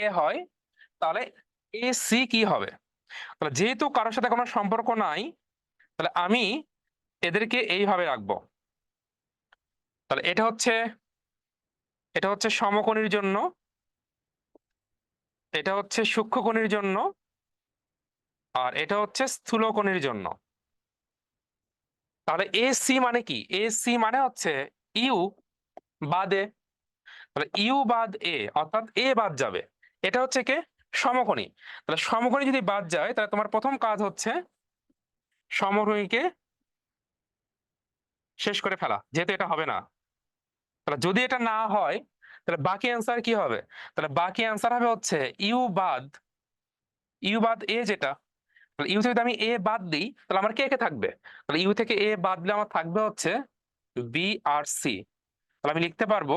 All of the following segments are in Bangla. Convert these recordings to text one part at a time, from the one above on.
এ হয়, তাহলে এ সি কি হবে? তাহলে যেহেতু কারোর সাথে কোনো সম্পর্ক নাই, তাহলে আমি এদেরকে এইভাবে রাখবো। তাহলে এটা হচ্ছে সমকোণীর জন্য, এটা হচ্ছে সূক্ষ্মকোণীর জন্য, আর এটা হচ্ছে স্থূলকোণীর জন্য। তাহলে এ সি মানে কি? এ সি মানে হচ্ছে ইউ বাদ এ। তাহলে ইউ বাদ এ অর্থাৎ এ বাদ যাবে। এটা হচ্ছে কে? সমকোণী। তাহলে সমকোণী যদি বাদ যায়, তাহলে তোমার প্রথম কাজ হচ্ছে সমকোণীকে শেষ করে ফেলা, যেহেতু এটা হবে না। তাহলে যদি এটা না হয়, তাহলে বাকি অ্যান্সার কি হবে? তাহলে বাকি অ্যান্সার হবে হচ্ছে ইউ বাদ এ যেটা। তাহলে ইউ থেকে যদি আমি এ বাদ দিই, তাহলে আমার কে কে থাকবে? তাহলে ইউ থেকে এ বাদ দিলে আমার থাকবে হচ্ছে বি আর সি। তাহলে আমি লিখতে পারবো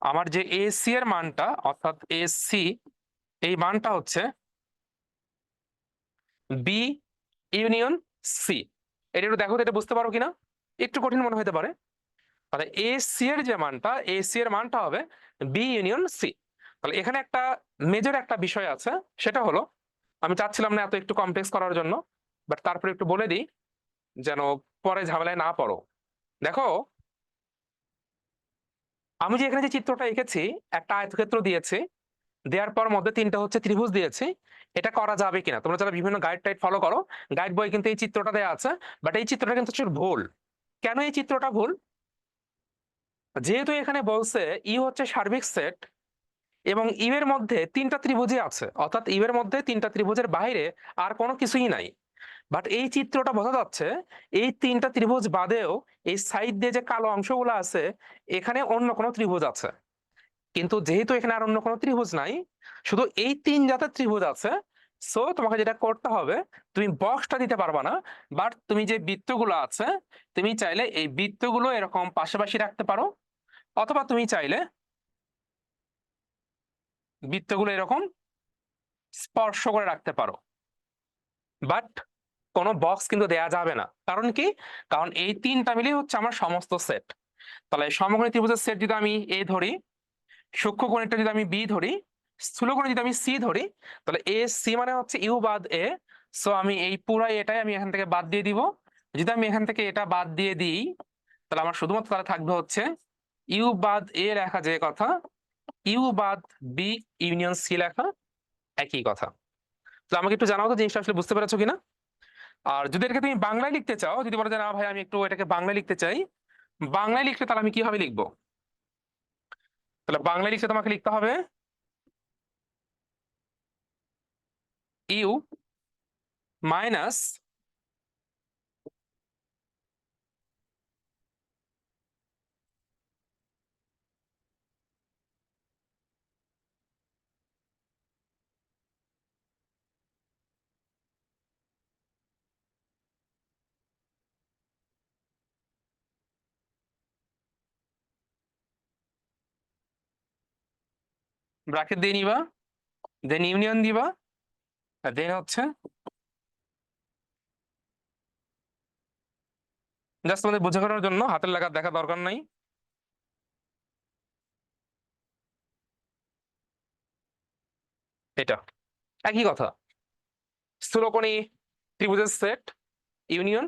আমার যে এ সি এর মানটা, অর্থাৎ এ সি, এই মানটা হচ্ছে বি ইউনিয়ন সি। এটা একটু দেখো তো, এটা বুঝতে পারো কিনা? একটু কঠিন মনে হতে পারে। তাহলে এ সি এর যে মানটা, এ সি এর মানটা হবে বি ইউনিয়ন সি। তাহলে এখানে একটা মেজর একটা বিষয় আছে, সেটা হলো, আমি চাচ্ছিলাম না এত একটু কমপ্লেক্স করার জন্য, বাট তারপরে একটু বলে দিই যেন পরে ঝামেলায় না পড়ো। দেখো, আমি যে এখানে যে চিত্রটা এঁকেছি, একটা আয়তক্ষেত্র দিয়েছি, দেওয়ার পর মধ্যে তিনটা হচ্ছে ত্রিভুজ দিয়েছি। এটা করা যাবে কিনা, তোমরা যারা বিভিন্ন গাইড টাইড ফলো করো, গাইড বই কিন্তু এই চিত্রটা দেওয়া আছে, বাট এই চিত্রটা কিন্তু হচ্ছে ভুল। কেন এই চিত্রটা ভুল? যেহেতু এখানে বলছে ইউ হচ্ছে সার্বিক সেট, এবং ইউ এর মধ্যে তিনটা ত্রিভুজই আছে, অর্থাৎ ইউ এর মধ্যে তিনটা ত্রিভুজের বাইরে আর কোনো কিছুই নাই। বাট এই চিত্রটা বোঝা যাচ্ছে এই তিনটা ত্রিভুজ বাদেও এই সাইড দিয়ে যে কালো অংশগুলো আছে, এখানে অন্য কোনো ত্রিভুজ আছে। কিন্তু যেহেতু এখানে আর অন্য কোনো ত্রিভুজ নাই, শুধু এই তিন জাতের ত্রিভুজ আছে, সো তোমাকে যেটা করতে হবে, তুমি বক্সটা দিতে পারবা না, বাট তুমি যে বৃত্তগুলো আছে, তুমি চাইলে এই বৃত্তগুলো এরকম পাশাপাশি রাখতে পারো, অথবা তুমি চাইলে বৃত্তগুলো এরকম স্পর্শ করে রাখতে পারো। বাট কোনো বক্স কিন্তু দেয়া যাবে না। কারণ কি? কারণ এই তিনটা মিলিয়ে হচ্ছে আমার সমস্ত সেট। তাহলে সমকোণী ত্রিভুজের সেট যদি আমি এ ধরি, সূক্ষ্মকোণীটা যদি আমি বি ধরি, স্থূলকোণী যদি আমি সি ধরি, তাহলে এ সি মানে হচ্ছে ইউ বাদ এ। সো আমি এই পুরাই এটাই আমি এখান থেকে বাদ দিয়ে দিব। যদি আমি এখান থেকে এটা বাদ দিয়ে দিই, তাহলে আমার শুধুমাত্র তাহলে থাকবে হচ্ছে ইউ বাদ এ লেখা, যে কথা ইউ বাদ বি ইউনিয়ন সি লেখা, একই কথা। তো আমাকে একটু জানাও তো জিনিসটা আসলে বুঝতে পেরেছো কিনা। আর যদি এটাকে তুমি বাংলায় লিখতে চাও, যদি বলো যে না ভাই আমি একটু এটাকে বাংলায় লিখতে চাই, বাংলায় লিখলে তাহলে আমি কিভাবে লিখবো? তাহলে বাংলায় লিখতে তোমাকে লিখতে হবে ইউ মাইনাস ব্র্যাকেট দিয়ে নিবা, দেন ইউনিয়ন দিবা, আর দেন হচ্ছে জাস্ট তোমাদের বোঝানোর জন্য হাতের লেখা দেখা দরকার নাই। এটা একই কথা, স্থূলকোণী ত্রিভুজের সেট ইউনিয়ন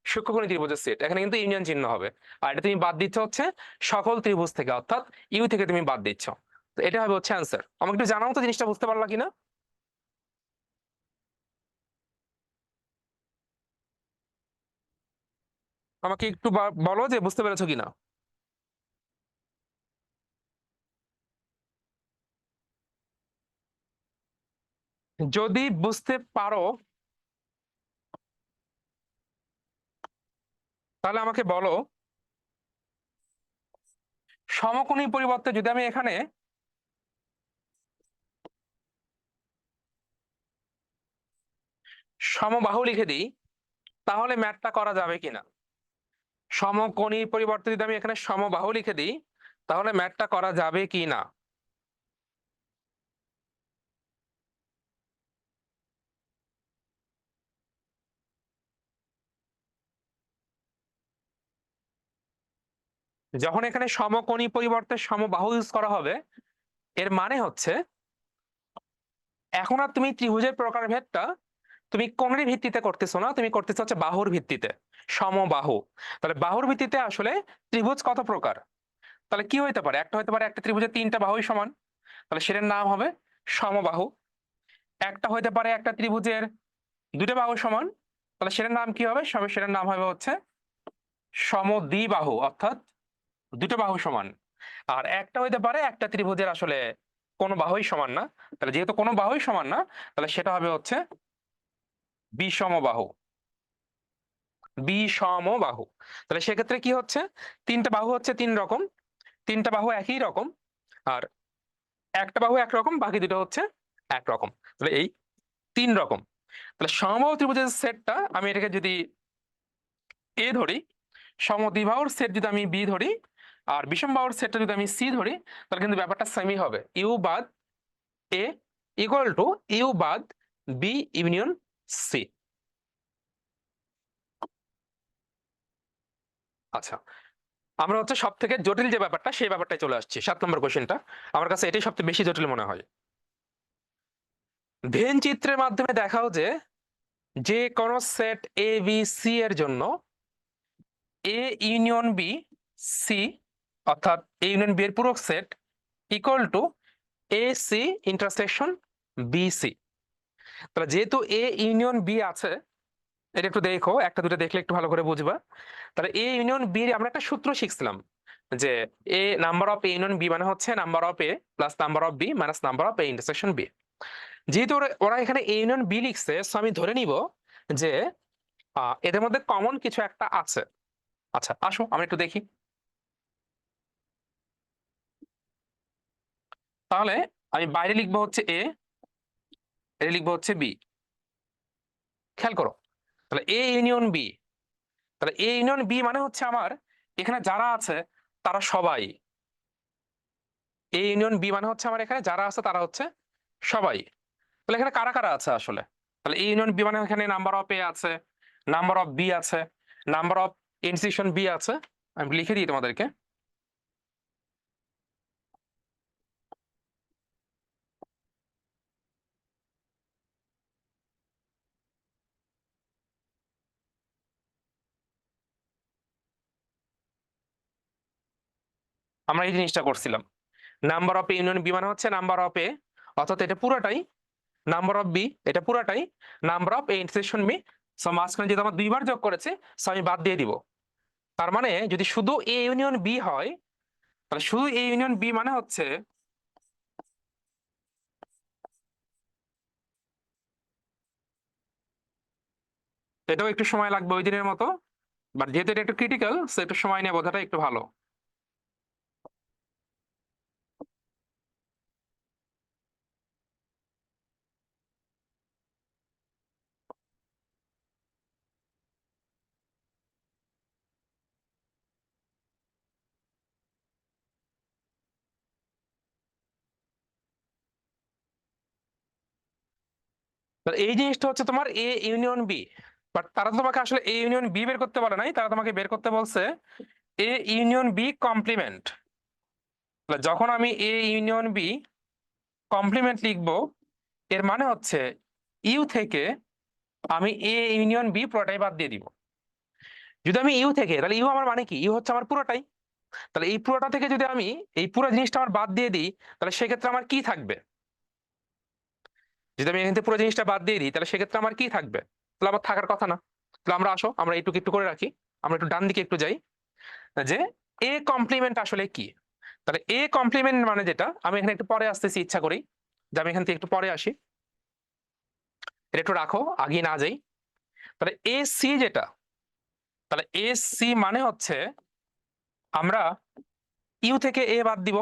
সূক্ষ্মকোণী ত্রিভুজের সেট, এখানে কিন্তু ইউনিয়ন চিহ্ন হবে। আর এটা তুমি বাদ দিচ্ছ হচ্ছে সকল ত্রিভুজ থেকে, অর্থাৎ ইউ থেকে তুমি বাদ দিচ্ছ। তো এটা হবে হচ্ছে অ্যান্সার। আমাকে একটু জানাও তো জিনিসটা বুঝতে পারলা কিনা। আমাকে একটু বলো যে বুঝতে পেরেছো কিনা। যদি বুঝতে পারো, তাহলে আমাকে বলো সমকোণী পরিবর্তে যদি আমি এখানে সমবাহু লিখে দিই, তাহলে ম্যাথটা করা যাবে কিনা? সমকোণীর পরিবর্তে যদি আমি এখানে সমবাহু লিখে দিই, তাহলে ম্যাথটা করা যাবে কি না? যখন এখানে সমকোণী পরিবর্তে সমবাহু ইউজ করা হবে, এর মানে হচ্ছে এখন আর তুমি ত্রিভুজের প্রকারভেদটা তুমি কোণের ভিত্তিতে করতেছো না, তুমি করতেছো হচ্ছে বাহুর ভিত্তিতে, সমবাহু। তাহলে বাহুর ভিত্তিতে আসলে ত্রিভুজ কত প্রকার? তাহলে কি হইতে পারে? একটা হইতে পারে একটা ত্রিভুজের তিনটা বাহুই সমান, তাহলে সেটার নাম হবে সমবাহু। একটা হইতে পারে একটা ত্রিভুজের দুটো বাহু সমান, তাহলে সেটার নাম কি হবে? সেটার নাম হবে হচ্ছে সমদ্বিবাহু, অর্থাৎ দুটো বাহু সমান। আর একটা হইতে পারে একটা ত্রিভুজের আসলে কোনো বাহুই সমান না, তাহলে যেহেতু কোনো বাহুই সমান না, তাহলে সেটা হবে হচ্ছে বিষমবাহু। বিষমবাহু। তাহলে সেক্ষেত্রে কি হচ্ছে, তিনটা বাহু হচ্ছে তিন রকম, তিনটা বাহু একই রকম, আর একটা বাহু একরকম, বাকি দুটো হচ্ছে একরকম। তাহলে এই তিন রকম। তাহলে সমবাহু ত্রিভুজের সেটটা আমি এটাকে যদি এ ধরি, সমদ্বিবাহুর সেট যদি আমি বি ধরি, আর বিষমবাহুর সেটটা যদি আমি সি ধরি, তাহলে কিন্তু ব্যাপারটা সেমই হবে। ইউ বাদ এ ইকুয়াল টু ইউ বাদ বি ইউনিয়ন সি। আচ্ছা, আমরা হচ্ছে সব থেকে জটিল যে ব্যাপারটা সেই ব্যাপারটাই চলে আসছি, 7 নম্বর কোশ্চেনটা। আমার কাছে এটাই সবচেয়ে বেশি জটিল মনে হয়। ভেন চিত্রের মাধ্যমে দেখাও যে যে কোন সেট এ বি সি এর জন্য এ ইউনিয়ন বি সি, অর্থাৎ এ ইউনিয়ন বি এর পূরক set equal to A C intersection B C. তাহলে যেহেতু এ ইউনিয়ন বি আছে, এটা একটু দেখো, একটা দুটো দেখলে একটু ভালো করে বুঝবা। তাহলে এ ইউনিয়ন বি আমরা একটা সূত্র শিখছিলাম যে A number of A union B মানে হচ্ছে number of A plus number of B minus number of A intersection B. যেহেতু ওরা এখানে এ ইউনিয়ন বি লিখছে, সো আমি ধরে নিব যে এদের মধ্যে কমন কিছু একটা আছে। আচ্ছা আসো আমরা একটু দেখি। তাহলে আমি বাইরে লিখবো হচ্ছে এ, এটা লিখবো হচ্ছে বি। খেয়াল করো, তাহলে এ ইউনিয়ন বি, তাহলে এ ইউনিয়ন বি মানে হচ্ছে আমার এখানে যারা আছে তারা সবাই, এ ইউনিয়ন বি মানে হচ্ছে আমার এখানে যারা আছে তারা হচ্ছে সবাই। তাহলে এখানে কারা কারা আছে আসলে? তাহলে এ ইউনিয়ন বি মানে এখানে নাম্বার অফ এ আছে, নাম্বার অফ বি আছে, নাম্বার অফ ইনসিশন বি আছে। আমি লিখে দিই তোমাদেরকে। আমরা এই জিনিসটা করছিলাম। Number of A union B মানে হচ্ছে নাম্বার অফ এ, অর্থাৎ এটা পুরোটাই, নাম্বার অফ বি এটা পুরোটাই, number of A intersection B. So মাঝখানে যেহেতু আমার দুইবার যোগ করেছে, সো আমি বাদ দিয়ে দিব। তার মানে যদি শুধু এ ইউনিয়ন বি হয়, তাহলে শুধু এ ইউনিয়ন বি মানে হচ্ছে এটাও একটু সময় লাগবে ওই দিনের মতো, বাট যেহেতু এটা একটু ক্রিটিক্যাল, সো একটু সময় নিয়ে বোঝাটা একটু ভালো। এই জিনিসটা হচ্ছে তোমার এ ইউনিয়ন বি, বাট তারা তো তোমাকে আসলে এ ইউনিয়ন বি বের করতে বলে নাই, তারা তোমাকে বের করতে বলছে এ ইউনিয়ন বি কমপ্লিমেন্ট। যখন আমি এ ইউনিয়ন বি কমপ্লিমেন্ট লিখবো, এর মানে হচ্ছে ইউ থেকে আমি এ ইউনিয়ন বি পুরোটাই বাদ দিয়ে দিব। যদি আমি ইউ থেকে, তাহলে ইউ আমার মানে কি? ইউ হচ্ছে আমার পুরোটাই। তাহলে এই পুরোটা থেকে যদি আমি এই পুরো জিনিসটা আমার বাদ দিয়ে দিই, তাহলে সেক্ষেত্রে আমার কি থাকবে? যদি আমি এখান থেকে পুরো জিনিসটা বাদ দিয়ে দিই, তাহলে সেক্ষেত্রে আমার কি থাকবে? তাহলে আমার থাকার কথা না। তাহলে আমরা আসো আমরা এইটুকু একটু করে রাখি, আমরা একটু ডান দিকে একটু যাই, যে এ কমপ্লিমেন্ট আসলে কি। তাহলে এ কমপ্লিমেন্ট মানে যেটা, আমি এখানে একটু পরে আসতেছি ইচ্ছা করি, যে আমি এখান থেকে একটু পরে আসি, এটা একটু রাখো আগে না যাই। তাহলে এ সি যেটা, তাহলে এ সি মানে হচ্ছে আমরা ইউ থেকে এ বাদ দিব।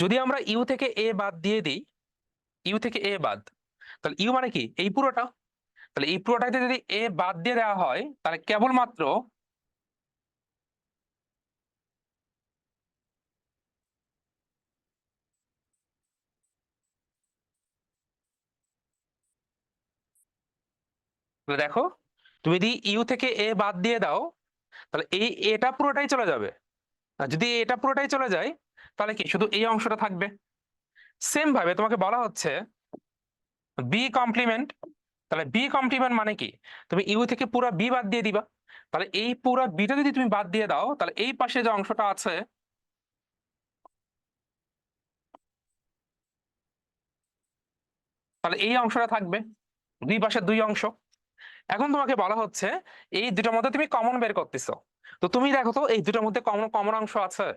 যদি আমরা ইউ থেকে এ বাদ দিয়ে দিই, ইউ থেকে এ বাদ, তাহলে ইউ মানে কি? এই পুরোটা। তাহলে এই পুরোটাতে যদি এ বাদ দিয়ে দেওয়া হয়, তাহলে কেবলমাত্র তাহলে দেখো, তুমি যদি ইউ থেকে এ বাদ দিয়ে দাও, তাহলে এই এটা পুরোটাই চলে যাবে। আর যদি এটা পুরোটাই চলে যায়, তাহলে কি শুধু এই অংশটা থাকবে। সেম ভাবে তোমাকে বলা হচ্ছে বি কমপ্লিমেন্ট। তাহলে বি কমপ্লিমেন্ট মানে কি, তুমি ইউ থেকে পুরো বি বাদ দিয়ে দিবা। তাহলে এই পুরো বিটা যদি তুমি বাদ দিয়ে দাও, তাহলে এই পাশে যে অংশটা আছে, তাহলে এই অংশটা থাকবে, দুই পাশে দুই অংশ। এখন তোমাকে বলা হচ্ছে এই দুটোর মধ্যে তুমি কমন বের করতেছো। তো তুমি দেখো তো এই দুটোর মধ্যে কমন কমন অংশ আছে?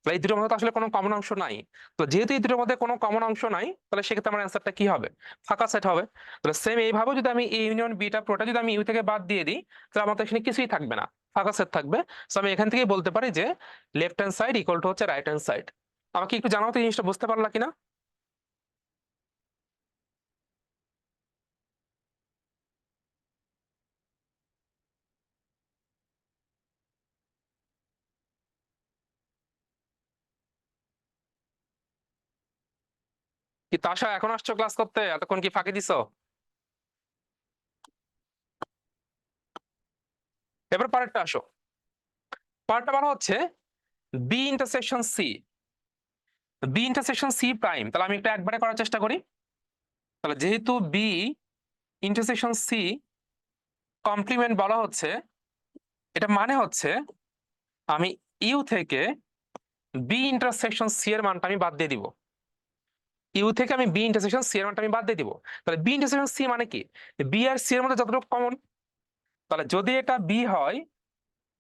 তাহলে এই দুটোর মধ্যে তো আসলে কোনো কমন অংশ নাই। তো যেহেতু এই দুটোর মধ্যে কোনো কমন অংশ নাই, তাহলে সেক্ষেত্রে আমার অ্যান্সারটা কি হবে? ফাঁকা সেট হবে। তাহলে সেম এইভাবে যদি আমি এ ইউনিয়ন বিটা পুরোটা যদি আমি ইউ থেকে বাদ দিয়ে দিই, তাহলে আমার তো এখানে কিছুই থাকবে না, ফাঁকা সেট থাকবে। তো আমি এখান থেকেই বলতে পারি যে left hand side equal to হচ্ছে রাইট হ্যান্ড সাইড। আমাকে একটু জানাও তো এই জিনিসটা বুঝতে পারলা কিনা। কি তাশা, এখন আসছো ক্লাস করতে? এতক্ষণ কি ফাঁকি দিছো? এবার পার্টটা আসো। পার্টটা বলা হচ্ছে B intersection C. B intersection C prime, তাহলে আমি একটু একবারে করার চেষ্টা করি। তাহলে যেহেতু বি ইন্টারসেকশন সি কমপ্লিমেন্ট বলা হচ্ছে, এটা মানে হচ্ছে আমি ইউ থেকে বি ইন্টারসেকশন সি এর মানটা আমি বাদ দিয়ে দিব। ইউ থেকে আমি বি ইন্টারসেকশন সি এর মানটা আমি বাদ দিয়ে দিব। তাহলে বি ইন্টারসেকশন সি মানে কি, বি আর সি এর মধ্যে যতটুকু কমন। তাহলে যদি এটা বি হয়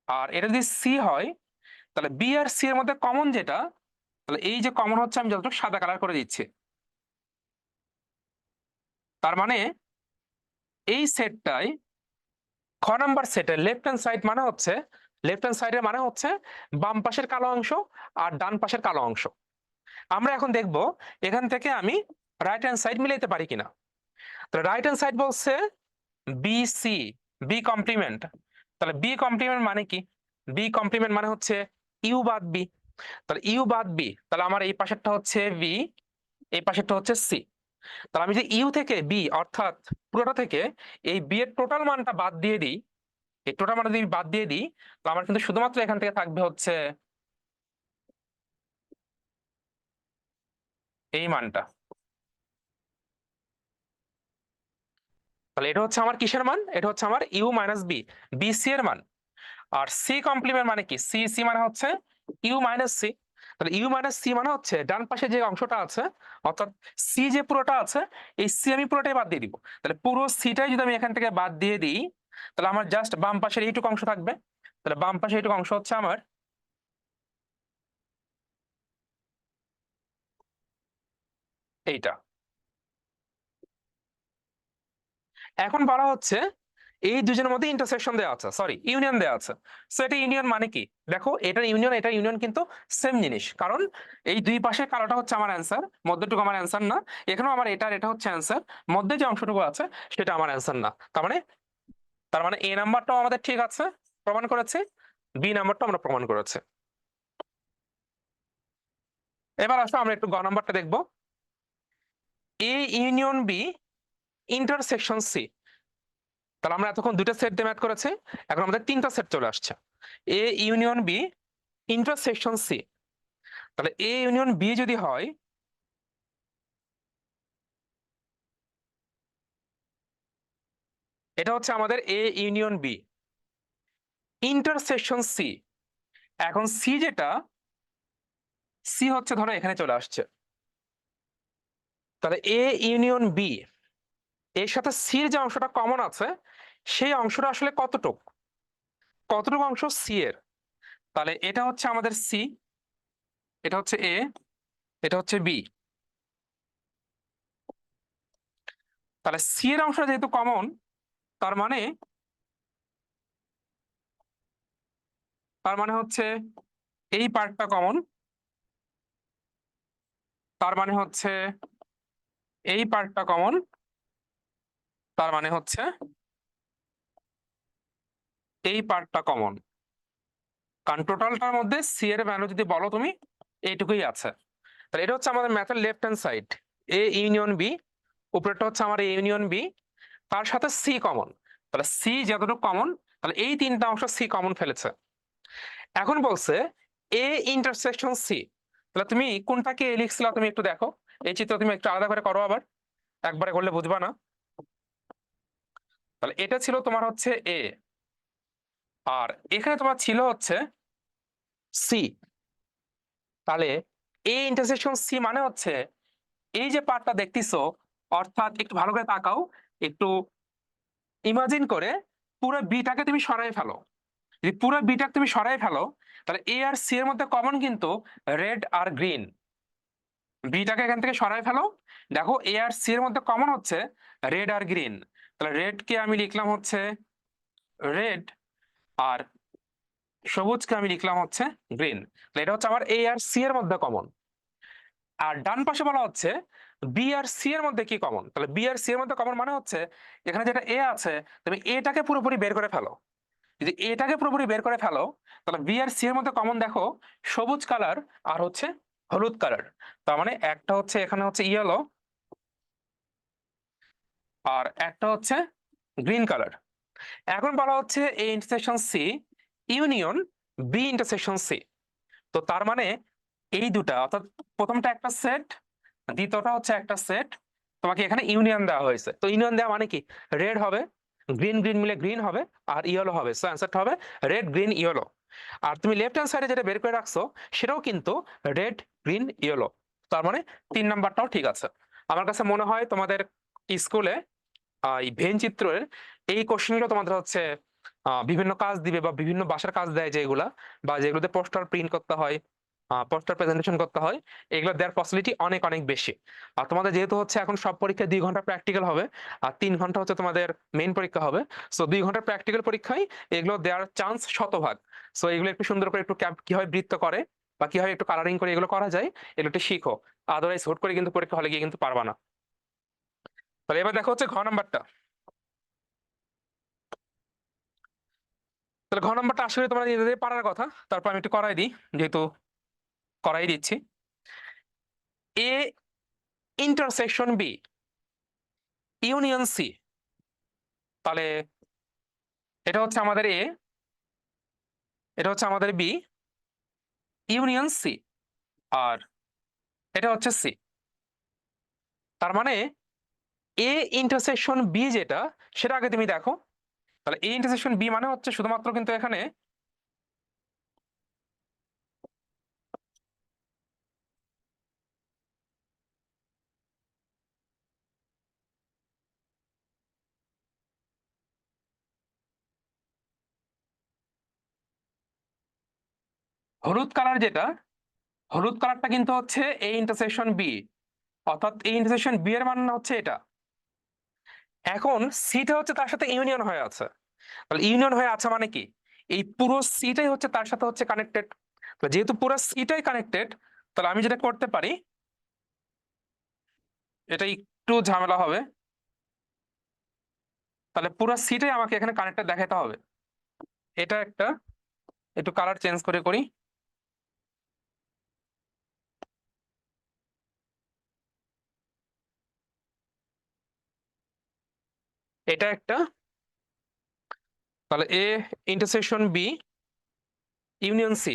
আর এটা যদি সি হয়, তাহলে বি আর সি এর মধ্যে কমন যেটা, তাহলে এই যে কমন হচ্ছে আমি যতটুকু সাদা কালার করে দিচ্ছি। তার মানে এই সেটটাই খ নাম্বার সেটের লেফট হ্যান্ড সাইড মানে হচ্ছে, লেফট হ্যান্ড সাইডের মানে হচ্ছে বাম পাশের কালো অংশ আর ডান পাশের কালো অংশ। আমরা এখন দেখব এখান থেকে আমি রাইট হ্যান্ড সাইড মিলাইতে পারি কিনা। তো রাইট হ্যান্ড সাইড বলছে বি সি, বি কমপ্লিমেন্ট। তাহলে বি কমপ্লিমেন্ট মানে কি, বি কমপ্লিমেন্ট মানে হচ্ছে ইউ বাদ বি। তাহলে ইউ বাদ বি, তাহলে আমার এই পাশেরটা হচ্ছে বি, এই পাশেরটা হচ্ছে সি। তাহলে আমি যে ইউ থেকে বি অর্থাৎ পুরোটা থেকে এই বি এর টোটাল মানটা বাদ দিয়ে দিই, এই টোটাল মানটা যদি বাদ দিয়ে দিই, তো আমার কিন্তু শুধুমাত্র এখান থেকে থাকবে হচ্ছে এই মানটা। তাহলে এটা হচ্ছে আমার কিসের মান, এটা হচ্ছে আমার U minus B, B C এর মান। আর সি কমপ্লিমেন্ট মানে কি, সি সি মানে হচ্ছে ইউ মাইনাস সি। তাহলে ইউ মাইনাস সি মানে হচ্ছে ডান পাশে যে অংশটা আছে, অর্থাৎ সি যে পুরোটা আছে, এই সি আমি পুরোটাই বাদ দিয়ে দিব। তাহলে পুরো সিটাই যদি আমি এখান থেকে বাদ দিয়ে দিই, তাহলে আমার জাস্ট বাম পাশের এইটুকু অংশ থাকবে। তাহলে বাম পাশে এইটুকু অংশ হচ্ছে আমার এইটা। এখন বলা হচ্ছে এই দুজনের মধ্যে ইন্টারসেকশন দেওয়া আছে, সরি ইউনিয়ন দেওয়া আছে। সো এটা ইউনিয়ন মানে কি, দেখো এটা ইউনিয়ন এটা ইউনিয়ন কিন্তু সেম জিনিস, কারণ এই দুই পাশে কালোটা হচ্ছে আমার অ্যান্সার, মধ্যটুকু আমার অ্যান্সার না। এখানেও আমার এটা হচ্ছে অ্যান্সার, মধ্যে যে অংশটুকু আছে সেটা আমার অ্যান্সার না। তার মানে এ নাম্বারটাও আমাদের ঠিক আছে, প্রমাণ করেছে, বি নাম্বারটা আমরা প্রমাণ করেছে। এবার আসো আমরা একটু গ নাম্বারটা দেখবো। A union B intersection C. তাহলে আমরা এতক্ষণ দুটো সেট দিয়ে ম্যাথ করেছি, এখন আমাদের তিনটা সেট চলে আসছে। A union B intersection C. তাহলে এ ইউনিয়ন বি যদি হয়, এটা হচ্ছে আমাদের A union B intersection C. এখন সি যেটা, সি হচ্ছে ধরো এখানে চলে আসছে। তাহলে এ ইউনিয়ন বি এর সাথে সির যে অংশটা কমন আছে, সেই অংশটা আসলে কতটুক, কতটুকু অংশ সি এর। তাহলে এটা হচ্ছে আমাদের সি, এটা হচ্ছে এ, এটা হচ্ছে বি। তাহলে সি এর অংশটা যেহেতু কমন, তার মানে তার মানে হচ্ছে এই পার্টটা কমন, তার মানে হচ্ছে এই পার্টটা কমন, তার মানে হচ্ছে এই পার্টটা কমন। কারণ টোটালটার মধ্যে সি এর ভ্যালু যদি বলো তুমি, এইটুকুই আছে। তাহলে এটা হচ্ছে আমাদের ম্যাথের left hand side, A union B, উপরেরটা হচ্ছে আমার এ ইউনিয়ন বি, তার সাথে সি কমন। তাহলে সি যতটুকু কমন, তাহলে এই তিনটা অংশ সি কমন ফেলেছে। এখন বলছে এ ইন্টারসেকশন সি। তাহলে তুমি কোনটাকে এ লিখছিলা তুমি একটু দেখো, এই চিত্র তুমি একটু আলাদা করে করো আবার। একবারে করলে বুঝবা না। তাহলে এটা ছিল তোমার হচ্ছে এ, আর এখানে তোমার ছিল হচ্ছে সি। তাহলে এ ইন্টারসেকশন সি মানে হচ্ছে এই যে পার্টটা দেখতেছো, অর্থাৎ একটু ভালো করে তাকাও, একটু ইমাজিন করে পুরো বিটাকে তুমি সরাই ফেলো। যদি পুরো বিটাকে তুমি সরাই ফেলো, তাহলে এ আর সি এর মধ্যে কমন কিন্তু রেড আর গ্রিন। বিটাকে এখান থেকে সরাই ফেলো, দেখো এ আর সি এর মধ্যে কমন হচ্ছে রেড আর গ্রিন। তাহলে রেড কে আমি লিখলাম হচ্ছে রেড, আর সবুজকে আমি লিখলাম হচ্ছে গ্রিন। তাহলে এটা হচ্ছে আমার এ আর সি এর মধ্যে কমন। আর ডান পাশে বলা হচ্ছে বি আর সি এর মধ্যে কি কমন। তাহলে বি আর সি এর মধ্যে কমন মানে হচ্ছে এখানে যেটা এ আছে তুমি এটাকে পুরোপুরি বের করে ফেলো। যদি এটাকে পুরোপুরি বের করে ফেলো, তাহলে বি আর সি এর মধ্যে কমন দেখো সবুজ কালার আর হচ্ছে হলুদ কালার। তার মানে একটা হচ্ছে এখানে হচ্ছে ইয়েলো, আর একটা হচ্ছে গ্রিন কালার। এখন বলা হচ্ছে A intersection C union B intersection C. তো তার মানে এই দুটা, অর্থাৎ প্রথমটা একটা সেট, দ্বিতীয়টা হচ্ছে একটা সেট, তোমাকে এখানে ইউনিয়ন দেওয়া হয়েছে। তো ইউনিয়ন দেওয়া মানে কি, রেড হবে, গ্রিন গ্রিন মিলে গ্রিন হবে, আর ইয়েলো হবে। সো অ্যান্সারটা হবে রেড গ্রিন ইয়েলো। আর তুমি লেফট হ্যান্ড সাইডে যেটা বের করে রাখছো সেটাও কিন্তু রেড গ্রিন ইয়েলো। তার মানে 3 নাম্বারটাও ঠিক আছে। আমার কাছে মনে হয় তোমাদের স্কুলে এই ভেন চিত্রের এই কোশ্চেনগুলো তোমাদের হচ্ছে বিভিন্ন কাজ দিবে, বা বিভিন্ন বাসার কাজ দেয় যেগুলা, বা যেগুলোতে পোস্টার প্রিন্ট করতে হয়, পোস্টার প্রেজেন্টেশন করতে হয়, এগুলো দেওয়ার পসিবিলিটি অনেক অনেক বেশি। আর তোমাদের যেহেতু হচ্ছে এখন সব পরীক্ষায় 2 ঘন্টা প্র্যাকটিক্যাল হবে, আর 3 ঘন্টা হচ্ছে তোমাদের মেইন পরীক্ষা হবে। সো 2 ঘন্টার প্র্যাকটিক্যাল পরীক্ষায় এগুলো দেওয়ার চান্স শতভাগ। সো এগুলো একটু সুন্দর করে একটু কিভাবে বৃত্ত করে বা কিভাবে একটু কালারিং করে এগুলো করা যায়, এগুলো একটু শিখো। আদারওয়াইজ হুট করে কিন্তু পরীক্ষা হলে গিয়ে কিন্তু পারবা না। তাহলে এবার দেখো হচ্ছে ঘ নাম্বারটা। তাহলে ঘ নাম্বারটা আসলে তোমরা নিজেদের পারার কথা, তারপর আমি একটু করাই দিই, যেহেতু করাই দিচ্ছি। A intersection B union C. তাহলে এটা হচ্ছে আমাদের এ, এটা হচ্ছে আমাদের বি, ইউনিয়ন সি, আর এটা হচ্ছে সি। তার মানে এ ইন্টারসেকশন বি যেটা, সেটা আগে তুমি দেখো। তাহলে এ ইন্টারসেকশন বি মানে হচ্ছে শুধুমাত্র কিন্তু এখানে হলুদ কালার যেটা, হলুদ কালারটা কিন্তু হচ্ছে এ ইন্টারসেকশন বি, অর্থাৎ এই ইন্টারসেকশন বি এর মানে হচ্ছে এটা। এখন সিটা হচ্ছে তার সাথে ইউনিয়ন হয়ে আছে। তাহলে ইউনিয়ন হয়ে আছে মানে কি, এই পুরো সিটাই হচ্ছে তার সাথে হচ্ছে কানেক্টেড। যেহেতু পুরো সিটাই কানেক্টেড, তাহলে আমি যেটা করতে পারি, এটা একটু ঝামেলা হবে, তাহলে পুরো সিটাই আমাকে এখানে কানেক্টেড দেখাতে হবে। এটা একটা, একটু কালার চেঞ্জ করে করি, এটা একটা। তাহলে A intersection B union C,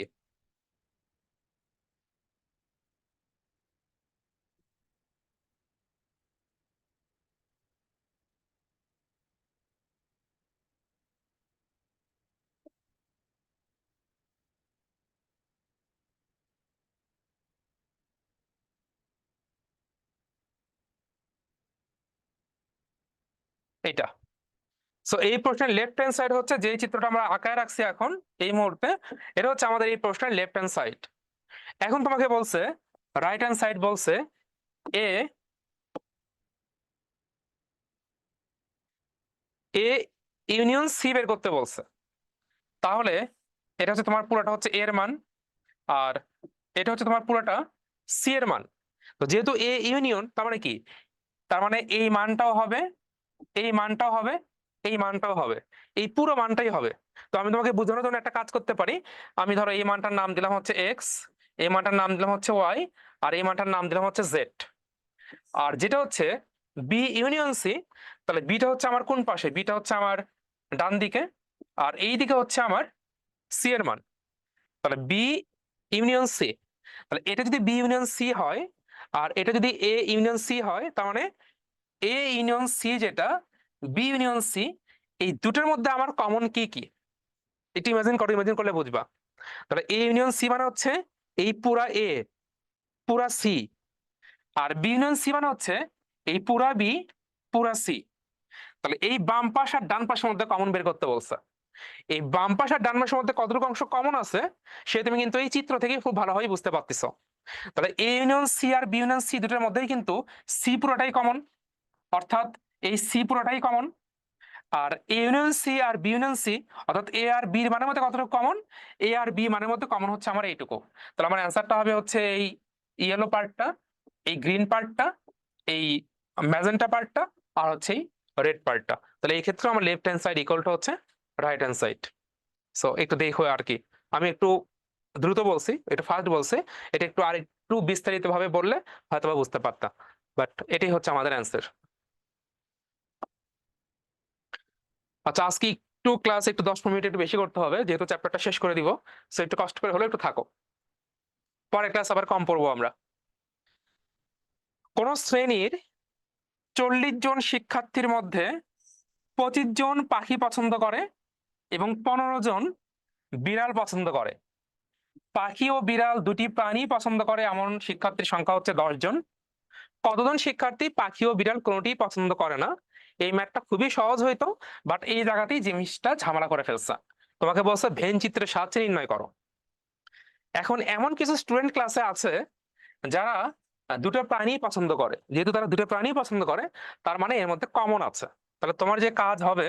এটা। সো এই প্রশ্নের লেফট হ্যান্ড সাইড হচ্ছে যে চিত্রটা আমরা আঁকায় রাখছি এখন এই মুহূর্তে, এটা হচ্ছে আমাদের এই প্রশ্নের লেফট হ্যান্ড সাইড। এখন তোমাকে বলছে রাইট হ্যান্ড সাইড, বলছে এ এ ইউনিয়ন সি বের করতে বলছে। তাহলে এটা হচ্ছে তোমার পুরোটা হচ্ছে এর মান, আর এটা হচ্ছে তোমার পুরোটা সি এর মান। তো যেহেতু এ ইউনিয়ন, তার মানে কি, তার মানে এই মানটাও হবে, এই মানটাও হবে, এই মানটাও হবে, এই পুরো মানটাই হবে। তো আমি তোমাকে বোঝানোর জন্য একটা কাজ করতে পারি। আমি ধরো এই মানটার নাম দিলাম হচ্ছে এক্স, এই মানটার নাম দিলাম হচ্ছে ওয়াই, আর এই মানটার নাম দিলাম হচ্ছে জেড। আর যেটা হচ্ছে বি ইউনিয়ন সি, তাহলে বিটা হচ্ছে আমার কোন পাশে, বিটা হচ্ছে আমার ডান দিকে, আর এই দিকে হচ্ছে আমার সি এর মান। তাহলে বি ইউনিয়ন সি, তাহলে এটা যদি বি ইউনিয়ন সি হয় আর এটা যদি এ ইউনিয়ন সি হয়, তার মানে এ ইউনিয়ন সি যেটা, বি ইউনিয়ন সি, এই দুটোর মধ্যে আমার কমন কি কি, এটা ইমাজিন করলে বুঝবা। তাহলে এ ইউনিয়ন সি মানে হচ্ছে এই পুরা এ, পুরা সি, আর বি ইউনিয়ন সি মানে হচ্ছে এই পুরা বি, পুরা সি। তাহলে এই বাম পাশ আর ডান পাশের মধ্যে কমন বের করতে বলছে। এই বাম পাশ আর ডান পাশের মধ্যে কতটুকু অংশ কমন আছে সে তুমি কিন্তু এই চিত্র থেকে খুব ভালোভাবে বুঝতে পারতেছো। তাহলে এ ইউনিয়ন সি আর বি ইউনিয়ন সি দুটোর মধ্যেই কিন্তু সি পুরোটাই কমন, অর্থাৎ এই সি পুরোটাই কমন। আর এ ইউনিয়ন সি আর বি ইউনিয়ন সি, অর্থাৎ এ আর বি মানের মধ্যে কতটুকু কমন, এ আর বি মানের মধ্যে কমন হচ্ছে আমার এইটুকু। তাহলে আমার অ্যান্সারটা হবে হচ্ছে এই ইয়েলো পার্টটা, এই গ্রিন পার্টটা, এই ম্যাজেন্টা পার্টটা, আর হচ্ছে এই রেড পার্টটা। তাহলে এই ক্ষেত্রে আমার left hand side equal to হচ্ছে রাইট হ্যান্ড সাইড। সো একটু দেখো আর কি, আমি একটু দ্রুত বলছি, এটা ফাস্ট বলছি, এটা একটু আর একটু বিস্তারিত ভাবে বললে হয়তো বা বুঝতে পারতাম, বাট এটাই হচ্ছে আমাদের অ্যান্সার। আচ্ছা, আজকে একটু ক্লাস একটু 10-15 মিনিট একটু বেশি করতে হবে, যেহেতু চ্যাপ্টারটা শেষ করে দিব। সো একটু কষ্ট করে হলে একটু থাকো, পরে ক্লাস আবার কম পড়বো আমরা। কোন শ্রেণীর 40 জন শিক্ষার্থীর মধ্যে 25 জন পাখি পছন্দ করে এবং 15 জন বিড়াল পছন্দ করে। পাখি ও বিড়াল দুটি প্রাণী পছন্দ করে এমন শিক্ষার্থীর সংখ্যা হচ্ছে 10 জন। কতজন শিক্ষার্থী পাখি ও বিড়াল কোনোটি পছন্দ করে না? এই ম্যাথটা খুবই সহজ হইতো, বাট এই জায়গাতেই জিনিসটা ঝামেলা করে ফেলছে। তোমাকে বলছে ভেন চিত্রের সাহায্যে নির্ণয় করো। এখন এমন কিছু স্টুডেন্ট ক্লাসে আছে যারা দুটো প্রাণী পছন্দ করে, যেহেতু তারা দুটো প্রাণী পছন্দ করে তার মানে এর মধ্যে কমন আছে। তাহলে তোমার যে কাজ হবে,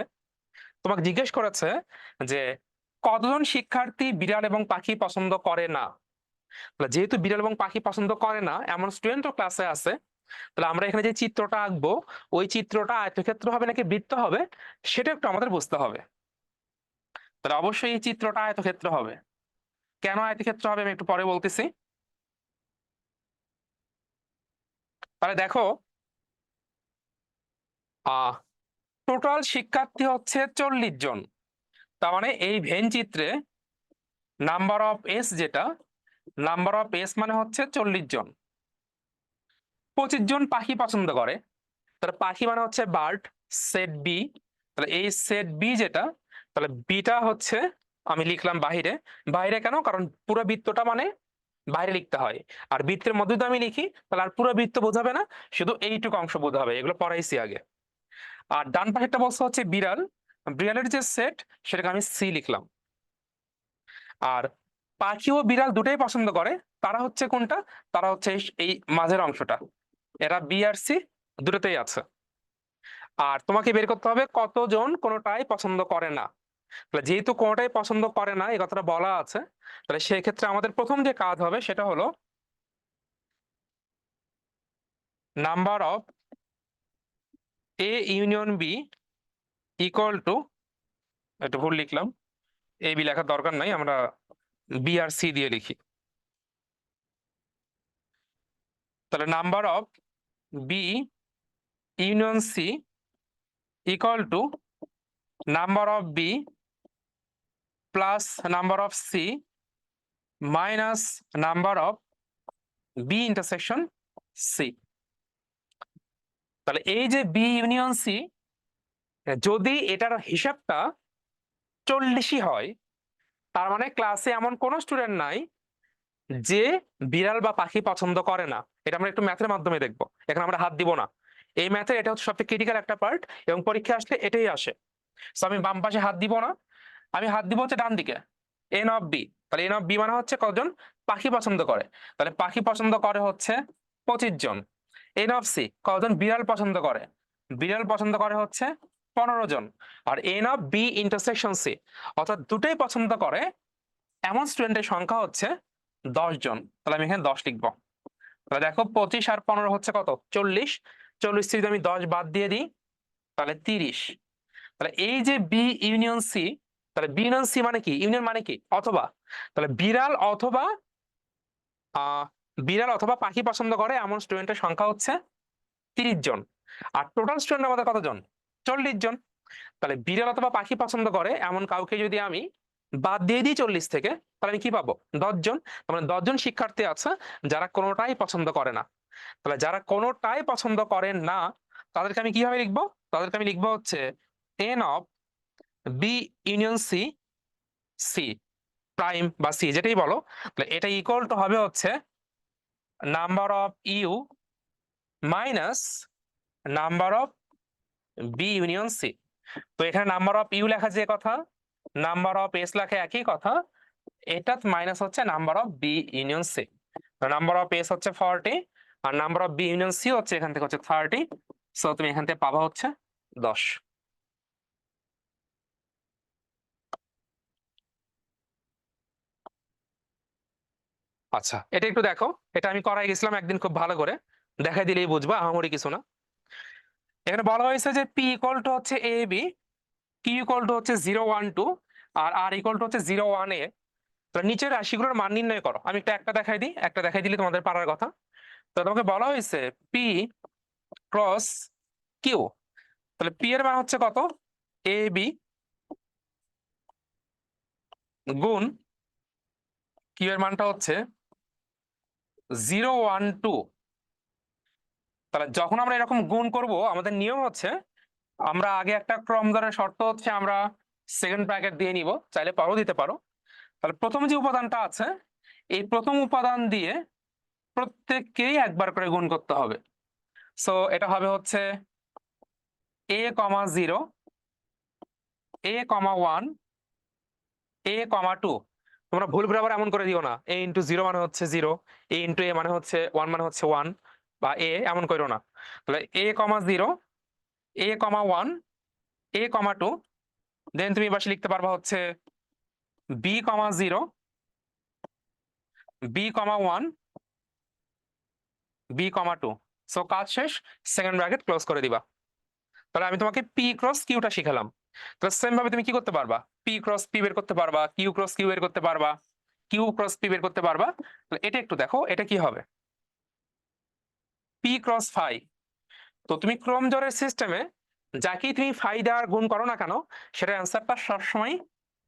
তোমাকে জিজ্ঞেস করেছে যে কতজন শিক্ষার্থী বিড়াল এবং পাখি পছন্দ করে না। তাহলে যেহেতু বিড়াল এবং পাখি পছন্দ করে না এমন স্টুডেন্টও ক্লাসে আছে, তাহলে আমরা এখানে যে চিত্রটা আঁকবো ওই চিত্রটা আয়তক্ষেত্র হবে নাকি বৃত্ত হবে সেটা একটু আমাদের বুঝতে হবে। তাহলে অবশ্যই এই চিত্রটা আয়তক্ষেত্র হবে। কেন আয়তক্ষেত্র হবে আমি একটু পরে বলতেছি। তাহলে দেখো, টোটাল শিক্ষার্থী হচ্ছে 40 জন। তার মানে এই ভেন চিত্রে নাম্বার অফ এস যেটা, নাম্বার অফ এস মানে হচ্ছে 40 জন। 25 জন পাখি পছন্দ করে, তাহলে পাখি মানে হচ্ছে বার্ড, সেট বি। তাহলে এই সেট বি যেটা, তাহলে বিটা হচ্ছে আমি লিখলাম বাহিরে। বাইরে কেন? কারণ পুরো বৃত্তটা মানে বাইরে লিখতে হয়, আর বৃত্তের মধ্যে যদি আমি লিখি তাহলে আর পুরো বৃত্ত বোঝাবে না, শুধু এইটুকু অংশ বোঝাবে। এগুলো পড়াইছি আগে। আর ডান পাশেরটা বলছে হচ্ছে বিড়াল, বিড়ালের যে সেট সেটাকে আমি সি লিখলাম। আর পাখি ও বিড়াল দুটাই পছন্দ করে, তারা হচ্ছে কোনটা? তারা হচ্ছে এই মাঝের অংশটা, এরা বি আর সি দুটোতেই আছে। আর তোমাকে বের করতে হবে কতজন কোনোটাই পছন্দ করে না। তাহলে যেহেতু কোনোটাই পছন্দ করে না এই কথাটা বলা আছে, তাহলে সেই ক্ষেত্রে আমাদের প্রথম যে কাজ হবে সেটা হলো number of A union B equal to, একটু ভুল লিখলাম, এ বি লেখার দরকার নাই, আমরা বি আর সি দিয়ে লিখি। তাহলে number of B union C equal to number of B plus number of C minus number of B intersection C. তাহলে এই যে বি ইউনিয়ন সি, যদি এটার হিসাবটা 40ই হয় তার মানে ক্লাসে এমন কোন স্টুডেন্ট নাই যে বিড়াল বা পাখি পছন্দ করে না। এটা আমরা একটু ম্যাথের মাধ্যমে দেখবো, এখানে আমরা হাত দিব না। এই ম্যাথের এটা হচ্ছে সবচেয়ে ক্রিটিক্যাল একটা পার্ট এবং পরীক্ষা আসলে এটাই আসে। তো আমি বাম পাশে হাত দিব না, আমি হাত দিব হচ্ছে ডান দিকে, এন অফ বি। তাহলে এন অফ বি মানে হচ্ছে কতজন পাখি পছন্দ করে, তাহলে পাখি পছন্দ করে হচ্ছে 25 জন। এন অফ সি কতজন বিড়াল পছন্দ করে, বিড়াল পছন্দ করে হচ্ছে 15 জন। আর N of B intersection C অর্থাৎ দুটোই পছন্দ করে এমন স্টুডেন্টের সংখ্যা হচ্ছে 10 জন। তাহলে আমি এখানে 10 লিখবো। তাহলে দেখো 25 আর 15 হচ্ছে কত? 40। 40 থেকে যদি আমি 10 বাদ দিয়ে দিই তাহলে 30। তাহলে এই যে বি ইউনিয়ন সি, তাহলে বি ইউনিয়ন সি মানে কি? ইউনিয়ন মানে কি? অথবা। তাহলে বিড়াল অথবা পাখি পছন্দ করে এমন স্টুডেন্টের সংখ্যা হচ্ছে 30 জন। আর টোটাল স্টুডেন্ট আমাদের কতজন? 40 জন। তাহলে বিড়াল অথবা পাখি পছন্দ করে এমন কাউকে যদি আমি বাদ দিয়ে দিই 40 থেকে, তাহলে আমি কি পাবো? 10 জন। মানে 10 জন শিক্ষার্থী আছে যারা কোনোটাই পছন্দ করে না। তাহলে যারা কোনোটাই পছন্দ করেন না তাদেরকে আমি কিভাবে লিখবো? তাদেরকে আমি লিখবো হচ্ছে n of B union C, C prime বা সি যেটাই বলো, তাহলে এটা ইকুয়াল টু হবে হচ্ছে number of U minus number of B union C. তো এখানে নাম্বার অফ ইউ লেখা যে কথা, নাম্বার অফ এস লেখা একই কথা, এটা মাইনাস হচ্ছে number of B union C. Number of S হচ্ছে 40 আর number of B union C হচ্ছে এখান থেকে হচ্ছে 30। সো তুমি এখান থেকে পাবা হচ্ছে 10। আচ্ছা এটা একটু দেখো, এটা আমি করাই গেছিলাম একদিন খুব ভালো করে, দেখাই দিলেই বুঝবা, আহামরি কিছু না। এখানে বলা হয়েছে যে পি ইকুয়াল টু হচ্ছে এ বি, কিউ ইকুয়াল টু হচ্ছে 0 1 2 আর আর ইকুয়াল টু হচ্ছে 0 1 a। তো নিচের রাশিগুলোর মান নির্ণয় করো। আমি একটা দেখাই দিই, একটা দেখাই দিলে তোমাদের পারার কথা। তো তোমাকে বলা হয়েছে পি ক্রস কিউ, তাহলে পি এর মান হচ্ছে কত, এ বি গুণ কিউ এর মানটা হচ্ছে 0 1 2। তাহলে যখন আমরা এরকম গুণ করব আমাদের নিয়ম হচ্ছে আমরা আগে একটা ক্রম ধরে শর্ত হচ্ছে আমরা সেকেন্ড ব্র্যাকেট দিয়ে নিব, চাইলে পরও দিতে পারো। তাহলে প্রথম যে উপাদানটা আছে এই প্রথম উপাদান দিয়ে প্রত্যেককেই একবার করে গুণ করতে হবে। সো এটা হবে হচ্ছে a, 0, a, 1, a, 2। তোমরা ভুল করে আবার এমন করে দিও না a ইন্টু 0 মানে হচ্ছে 0, a ইন্টু a মানে হচ্ছে 1 মানে হচ্ছে 1, বা a এমন করো না। তাহলে a, 0, a, 1, a, 2। দেন তুমি এবার লিখতে পারবা হচ্ছে b, 0, b, 1, b, 2। সো কাজ শেষ, সেকেন্ড ব্র্যাকেট ক্লোজ করে দিবা। তাহলে আমি তোমাকে পি ক্রস কিউটা শিখালাম। তো সেম ভাবে তুমি কি করতে পারবা, পি ক্রস পি বের করতে পারবা, কিউ ক্রস কিউ বের করতে পারবা, কিউ ক্রস পি বের করতে পারবা। তাহলে এটা একটু দেখো, এটা কি হবে, পি ক্রস ফাই। তো তুমি ক্রম জোড়ের সিস্টেমে যাকেই তুমি ফাই দেওয়ার গুণ করো না কেন সেটার অ্যান্সারটা সবসময়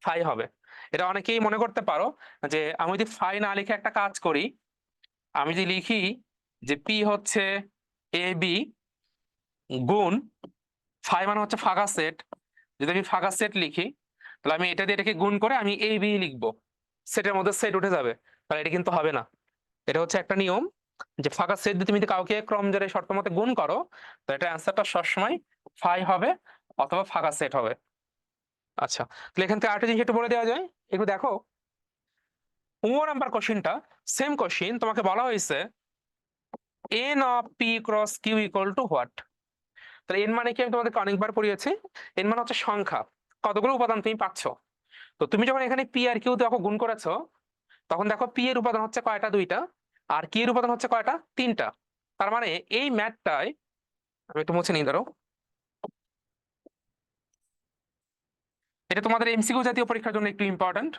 ফাই হবে। এটা অনেকেই মনে করতে পারো যে আমি যদি ফাই না লিখে একটা কাজ করি, আমি যদি লিখি যে পি হচ্ছে এ বি গুণ ফাই মানে হচ্ছে ফাঁকা সেট, যদি আমি ফাঁকা সেট লিখি তাহলে আমি এটা দিয়ে এটাকে গুণ করে আমি এ বি লিখবো, সেটের মধ্যে সেট উঠে যাবে। তাহলে এটা কিন্তু হবে না। এটা হচ্ছে একটা নিয়ম যে ফাঁকা সেট দিয়ে তুমি যদি কাউকে ক্রম জোড়ে শর্ত মতে গুণ করো তো এটা অ্যান্সারটা সবসময় ফাই হবে অথবা ফাঁকা সেট হবে। আচ্ছা তাহলে এখান থেকে আরেকটা জিনিস একটু বলে দেওয়া যায়, একটু দেখো 1 নাম্বার কোশ্চেনটা, সেম কোশ্চেন তোমাকে বলা হয়েছে N of P cross Q equal to what. তাহলে এন মানে কি আমি তোমাদেরকে অনেকবার পড়িয়েছি, এন মানে হচ্ছে সংখ্যা, কতগুলো উপাদান তুমি পাচ্ছ। তো তুমি যখন এখানে পি আর কিউ দেখো গুণ করেছো তখন দেখো পি এর উপাদান হচ্ছে কয়টা, 2টা, আর কি এর উপাদান হচ্ছে কয়টা, 3টা। তার মানে এই ম্যাথটায়, আমি একটু মুছে নিই ধরো, এটা তোমাদের এমসিকিউ জাতীয় পরীক্ষার জন্য একটু ইম্পর্টেন্ট।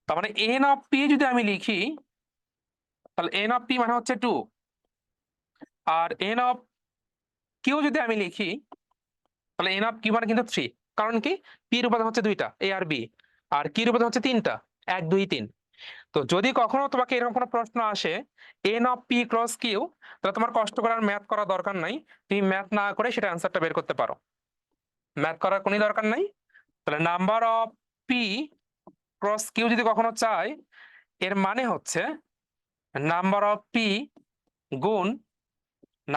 তার মানে এন অফ পি যদি আমি লিখি তাহলে এন অফ পি মানে হচ্ছে 2, আর এন অফ কিউ যদি আমি লিখি তাহলে এন অফ কিউ মানে কিন্তু 3। কারণ কি, পি এর উপাদান হচ্ছে 2টা এ আর বি, আর কি এর উপাদান হচ্ছে 3টা 1 2 3। তো যদি কখনো তোমাকে এরকম কোনো প্রশ্ন আসে N of P cross Q, তাহলে তোমার কষ্ট করার ম্যাথ করার দরকার নাই, তুমি ম্যাথ না করে সেটা অ্যান্সারটা বের করতে পারো, ম্যাথ করার কোনো দরকার নাই। তাহলে number of P cross Q যদি কখনো চাই এর মানে হচ্ছে নাম্বার অফ পি গুণ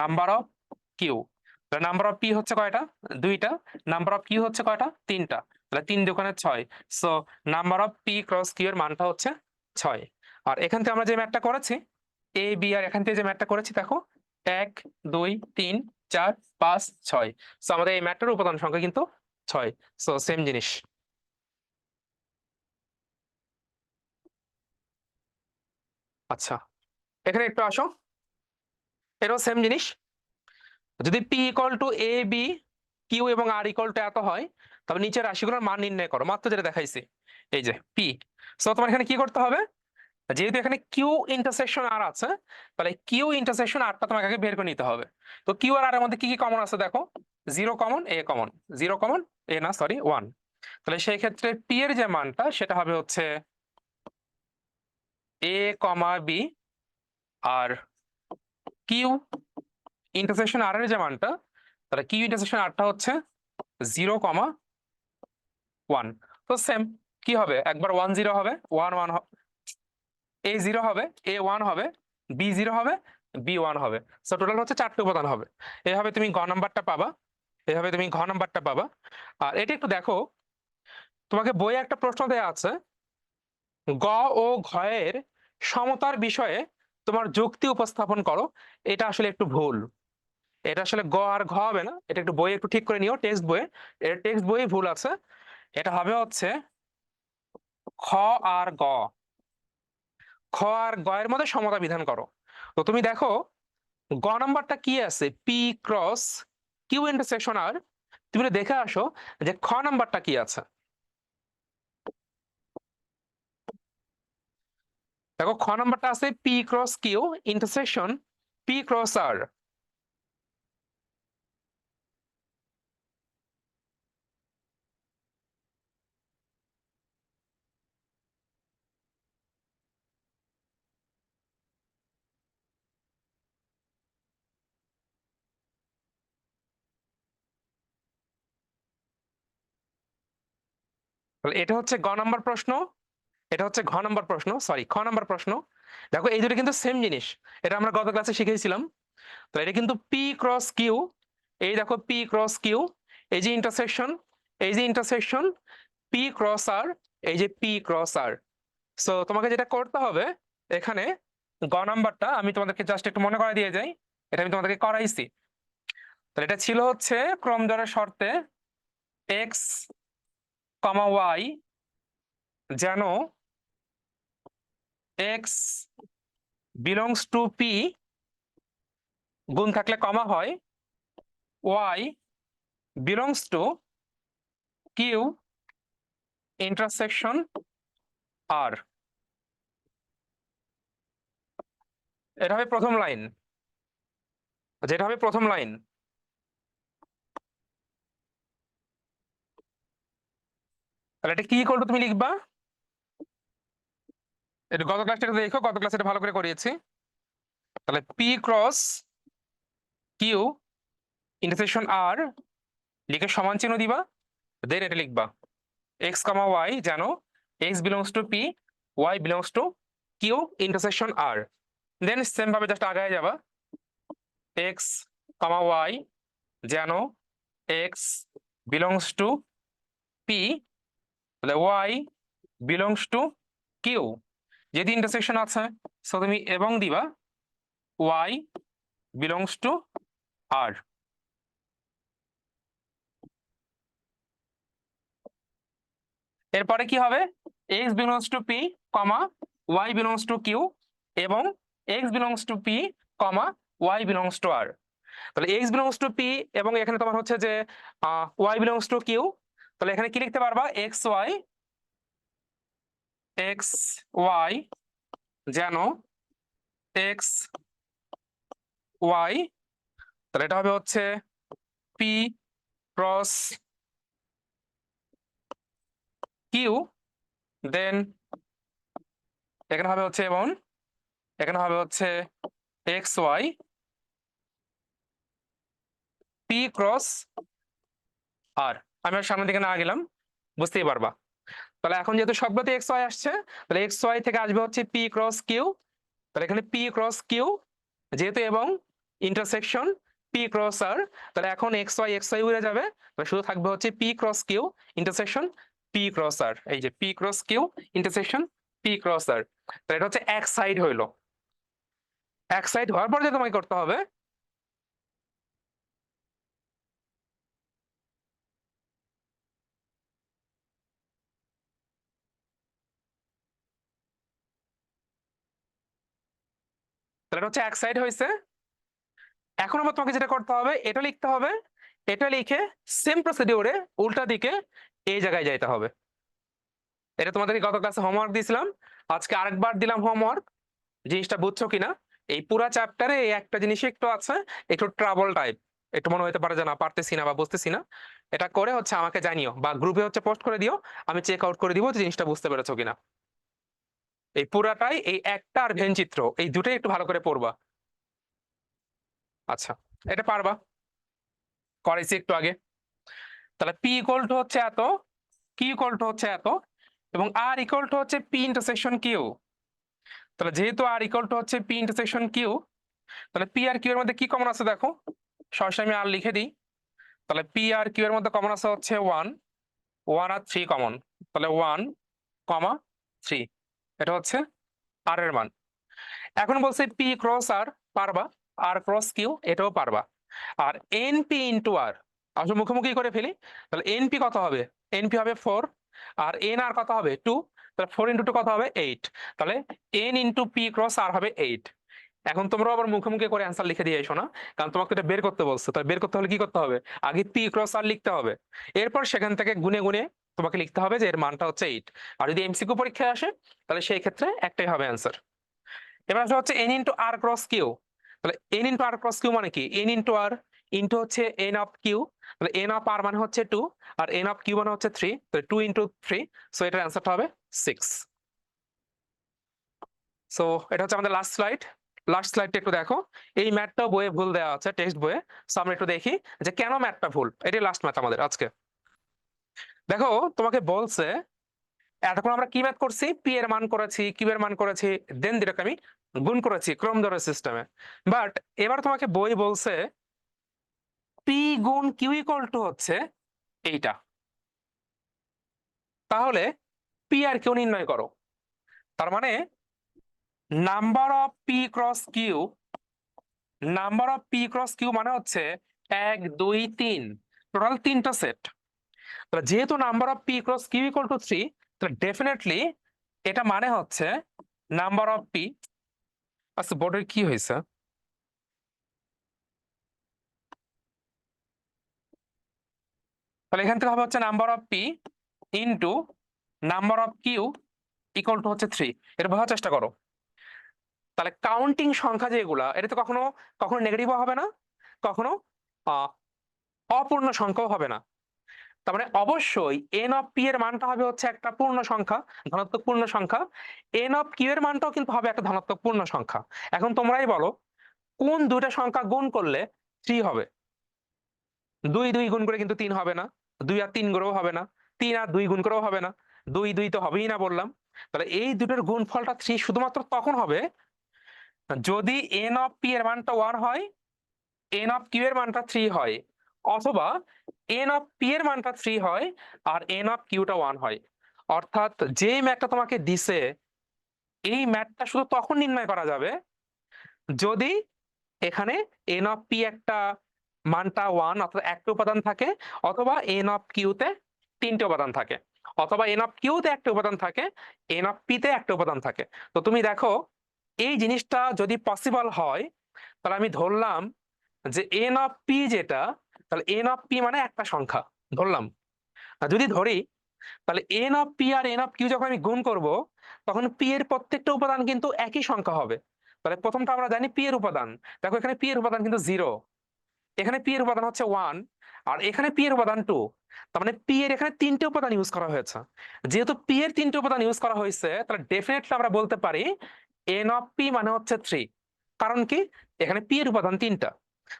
নাম্বার অফ কিউ। তাহলে নাম্বার অফ পি হচ্ছে কয়টা, 2টা, নাম্বার অফ কিউ হচ্ছে কয়টা, 3টা, তাহলে 3 দোকানে 6। So number of P cross Q এর মানটা হচ্ছে 6। আর এখান থেকে আমরা যে ম্যাথটা করেছি এ বি, আর এখান থেকে যে ম্যাথটা করেছি দেখো 1 2 3 4 5 6। সো আমাদের এই ম্যাথটার উপাদান সংখ্যা কিন্তু 6। সো সেম জিনিস। আচ্ছা এখানে একটু আসো, এটাও সেম জিনিস। যদি P equal to A B Q এবং আর ইকুয়াল টু এত হয় তবে নিচের রাশিগুলোর মান নির্ণয় করো, মাত্র যেটা দেখাইছি এই যে পি। সো তোমার এখানে কি করতে হবে, যেহেতু এখানে কিউ ইন্টারসেকশন আর আছে তাহলে কিউ ইন্টারসেকশন আরটা তোমাকে আগে বের করে নিতে হবে। তো কিউ আর এর মধ্যে কি কি কমন আছে দেখো, 0 কমন, এ কমন, 0 কমন, এ না সরি 1। তাহলে সেই ক্ষেত্রে পি এর যে মানটা সেটা হবে হচ্ছে এ কমা বি, আর কিউ ইন্টারসেকশন আর এর যে মানটা, তাহলে কিউ ইন্টারসেকশন আরটা হচ্ছে 0,1। তো সেম কি হবে, একবার 1 0 হবে, 1 1 এ 0 হবে, এ 1 হবে, বি 0 হবে, বি 1 হবে। সো টোটাল হচ্ছে 4টে উপাদান হবে। এভাবে তুমি ঘ নাম্বারটা পাবা, এভাবে তুমি ঘ নাম্বারটা পাবা। আর এটা একটু দেখো, তোমাকে বইয়ে একটা প্রশ্ন দেয়া আছে, গ ও ঘয়ের সমতার বিষয়ে তোমার যুক্তি উপস্থাপন করো। এটা আসলে একটু ভুল, এটা আসলে গ আর ঘ হবে না, এটা একটু বই একটু ঠিক করে নিও, টেক্সট বইয়ে, এটা টেক্সট বইয়ে ভুল আছে। এটা হবে হচ্ছে খ আর গ, খ আর গ এর মধ্যে সমতা বিধান করো। তো তুমি দেখো গ নাম্বারটা কি আছে, পি ক্রস কিউ ইন্টারসেকশন আর। তুমি দেখে আসো যে খ নাম্বারটা কি আছে। দেখো খ নাম্বারটা আছে P cross Q intersection P cross R. তাহলে এটা হচ্ছে গ নাম্বার প্রশ্ন, এটা হচ্ছে ঘ নাম্বার প্রশ্ন, সরি খ নাম্বার প্রশ্ন। দেখো এই দুটো কিন্তু সেম জিনিস, এটা আমরা গত ক্লাসে শিখেছিলাম। তো এটা কিন্তু পি ক্রস কিউ, এই দেখো পি ক্রস কিউ, এই যে ইন্টারসেকশন, এই যে ইন্টারসেকশন, পি ক্রস আর, এই যে পি ক্রস আর। সো তোমাকে যেটা করতে হবে এখানে, গ নাম্বারটা আমি তোমাদেরকে জাস্ট একটু মনে করাই দিয়ে যাই, এটা আমি তোমাদেরকে করাইছি। তাহলে এটা ছিল হচ্ছে ক্রমজোড়ের শর্তে এক্স কমা ওয়াই যেন এক্স বিলংস টু পি, গুণ থাকলে কমা হয়, y belongs to Q intersection R. এটা হবে প্রথম লাইন, যেটা হবে প্রথম লাইন। তাহলে এটা কি করবে, তুমি লিখবা, এটা গত ক্লাসটা দেখো, গত ক্লাসে এটা ভালো করে করিয়েছি। তাহলে P cross Q intersection R লিখে সমান চিহ্ন দিবা, দেন এটা লিখবা এক্স কমা ওয়াই যেন x belongs to P, Y belongs to Q intersection R. Then same ভাবে জাস্ট আগায় যাবা, এক্স কমা ওয়াই যেন এক্স বিলংস টু পি, তাহলে ওয়াই বিলংস টু কিউ, যেহেতু ইন্টারসেকশন আছে সো তুমি এবং দিবা ওয়াই বিলংস টু আর। এরপরে কি হবে, x belongs to P comma y belongs to Q এবং x belongs to P comma y belongs to R. তাহলে এক্স বিলংস টু পি এবং এখানে তোমার হচ্ছে যে ওয়াই বিলংস টু কিউ, তাহলে এখানে কি লিখতে পারবা, এক্স ওয়াই যেন এক্স ওয়াই, তাহলে এটা হবে হচ্ছে পি ক্রস কিউ, দেন এখানে হবে হচ্ছে এবং এখানে হবে হচ্ছে এক্স ওয়াই পি ক্রস আর। আমি আর সামনের দিকে না গেলাম, বুঝতেই পারবা। তাহলে এখন যেহেতু সবগুলোতে এক্স ওয়াই আসছে, তাহলে এক্স ওয়াই থেকে আসবে হচ্ছে পি ক্রস কিউ, তাহলে এখানে পি ক্রস কিউ যেহেতু এবং ইন্টারসেকশন পি ক্রস আর, তাহলে এখন এক্স ওয়াই উড়ে যাবে, তাহলে শুধু থাকবে হচ্ছে P cross Q intersection P cross R. এই যে P cross Q intersection P cross R, তাহলে এটা হচ্ছে এক সাইড হইলো। এক সাইড হওয়ার পর যে তোমাকে করতে হবে, তাহলে এটা হচ্ছে এক সাইড হয়েছে। এখন আবার তোমাকে যেটা করতে হবে, এটা লিখতে হবে, এটা লিখে সেম প্রসিডিওরে উল্টা দিকে এই জায়গায় যাইতে হবে। এটা তোমাদেরকে গত ক্লাসে হোমওয়ার্ক দিয়েছিলাম, আজকে আরেকবার দিলাম হোমওয়ার্ক, জিনিসটা বুঝছো কিনা। এই পুরা চ্যাপ্টারে এই একটা জিনিস একটু আছে, একটু ট্রাবল টাইপ, একটু মনে হতে পারে যে না পারতেছি না বা বুঝতেছি না, এটা করে হচ্ছে আমাকে জানিও বা গ্রুপে হচ্ছে পোস্ট করে দিও, আমি চেক আউট করে দিব যে জিনিসটা বুঝতে পেরেছো কিনা। এই পুরাটাই এই একটা আর ভেন চিত্র, এই দুটোই একটু ভালো করে পড়বা। আচ্ছা, এটা পারবা, করেছি একটু আগে। তাহলে পি ইকুয়াল টু হচ্ছে এত, কিউ ইকুয়াল টু হচ্ছে এত, এবং আর ইকুয়াল টু হচ্ছে পি ইন্টারসেকশন কিউ। তাহলে যেহেতু আর ইকুয়াল টু হচ্ছে পি ইন্টারসেকশন কিউ, তাহলে পি আর কিউ এর মধ্যে কি কমন আছে দেখো, সরাসরি আমি আর লিখে দিই। তাহলে পি আর কিউ এর মধ্যে কমন আছে হচ্ছে 1, 1 আর 3 কমন। তাহলে 1, 3, এটা হচ্ছে আর এর মান। এখন বলছে পি ক্রস আর, পারবা। আর ক্রস কিউ, এটাও পারবা। আর এন পি ইন্টু আর, আসলে মুখোমুখি করে ফেলি। তাহলে এন পি কত হবে, এন পি হবে 4, আর এন আর কত হবে 2। তাহলে 4 ইন্টু 2 কত হবে 8। তাহলে এন ইন্টু পি ক্রস আর হবে 8। এখন তোমরা আবার মুখোমুখি করে অ্যান্সার লিখে দিয়ে এসো না, কারণ তোমাকে এটা বের করতে বলছে। তাহলে বের করতে হলে কি করতে হবে, আগে পি ক্রস আর লিখতে হবে, এরপর সেখান থেকে গুনে গুনে তোমাকে লিখতে হবে যে এর মানটা হচ্ছে 8। আর যদি এমসিকিউ পরীক্ষায় আসে তাহলে সেই ক্ষেত্রে একটাই হবে অ্যান্সার। এবার আসলে হচ্ছে এন ইন্টু আর ক্রস কিউ। তাহলে এন ইন্টু আর ক্রস কিউ মানে কি, এন ইন্টু আর ইন্টু হচ্ছে এন অফ কিউ। তাহলে এন অফ আর মানে হচ্ছে 2, আর এন অফ কিউ মানে হচ্ছে 3। তাহলে 2 ইন্টু 3, সো এটার অ্যান্সারটা হবে 6। সো এটা হচ্ছে আমাদের লাস্ট স্লাইড। লাস্ট স্লাইডটা একটু দেখো। এই ম্যাথটা বইয়ে ভুল দেওয়া আছে, টেক্সট বইয়ে। সো আমরা একটু দেখি যে কেন ম্যাথটা ভুল। এটাই লাস্ট ম্যাথ আমাদের আজকে। দেখো, তোমাকে বলছে এতক্ষণ আমরা কি ম্যাথ করছি, পি এর মান করেছি, কিউ এর মান করেছি, দেন যেটাকে আমি গুণ করেছি ক্রম দরের সিস্টেমে। বাট এবার তোমাকে বই বলছে পি গুণ কিউ ইকুয়াল টু হচ্ছে এইটা। তাহলে পি আর কিউ নির্ণয় করো। তার মানে number of P cross Q, number of P cross Q মানে হচ্ছে 1 2 3, টোটাল 3টা সেট। তাহলে যেহেতু number of P cross Q equal to 3, তাহলে ডেফিনেটলি এটা মানে হচ্ছে নাম্বার অফ পি। আচ্ছা, বোর্ডের কি হয়েছে? তাহলে এখান থেকে হবে হচ্ছে number of P into number of Q equal to হচ্ছে 3। এটা বোঝার চেষ্টা করো। তাহলে কাউন্টিং সংখ্যা যেগুলা, এটা তো কখনো কখনো নেগেটিভও হবে না, কখনো আহ, অপূর্ণ সংখ্যাও হবে না। তার মানে অবশ্যই এন অফ পি এর মানটা হবে হচ্ছে একটা পূর্ণ সংখ্যা, ধনাত্মক পূর্ণ সংখ্যা। এন অফ কিউ এর মানটাও কিন্তু হবে একটা ধনাত্মক পূর্ণ সংখ্যা। এখন তোমরাই বলো কোন দুইটা সংখ্যা গুণ করলে 3 হবে। 2 2 গুণ করে কিন্তু 3 হবে না, 2 আর 3 করেও হবে না, 3 আর 2 গুণ করেও হবে না, 2 2 তো হবেই না বললাম। তাহলে এই দুটোর গুণফলটা 3 শুধুমাত্র তখন হবে যদি এন অফ পি এর মানটা 1 হয়, এন অফ কিউ এর মানটা 3 হয়, অথবা এন অফ পি এর মানটা 3 হয় আর এন অফ কিউটা 1 হয়। অর্থাৎ যে ম্যাথটা তোমাকে দিছে, এই ম্যাথটা শুধু তখন নির্ণয় করা যাবে যদি এখানে এন অফ পি একটা মানটা 1 অর্থাৎ একটা উপাদান থাকে, অথবা এন অফ কিউতে 3টে উপাদান থাকে, অথবা এন অফ কিউতে একটা উপাদান থাকে, এন অফ পি তে একটা উপাদান থাকে। তো তুমি দেখো এই জিনিসটা যদি পসিবল হয়, তাহলে আমি ধরলাম যে এন অফ পি যেটা, তাহলে এন অফ পি মানে একটা সংখ্যা ধরলাম। আর যদি ধরি, তাহলে এন অফ পি আর এন অফ কিউ যখন আমি গুণ করব, তখন পি এর প্রত্যেকটা উপাদান কিন্তু একই সংখ্যা হবে। তাহলে প্রথমটা আমরা জানি পি এর উপাদান। দেখো এখানে পি এর উপাদান কিন্তু 0, এখানে পি এর উপাদান হচ্ছে 1, আর এখানে পি এর উপাদান 2। তার মানে পি এর এখানে 3টে উপাদান ইউজ করা হয়েছে। যেহেতু পি এর 3টে উপাদান ইউজ করা হয়েছে, তাহলে ডেফিনেটলি আমরা বলতে পারি এন অফ পি মানে হচ্ছে 3। কারণ কি, এখানে পি এর উপাদান 3টা।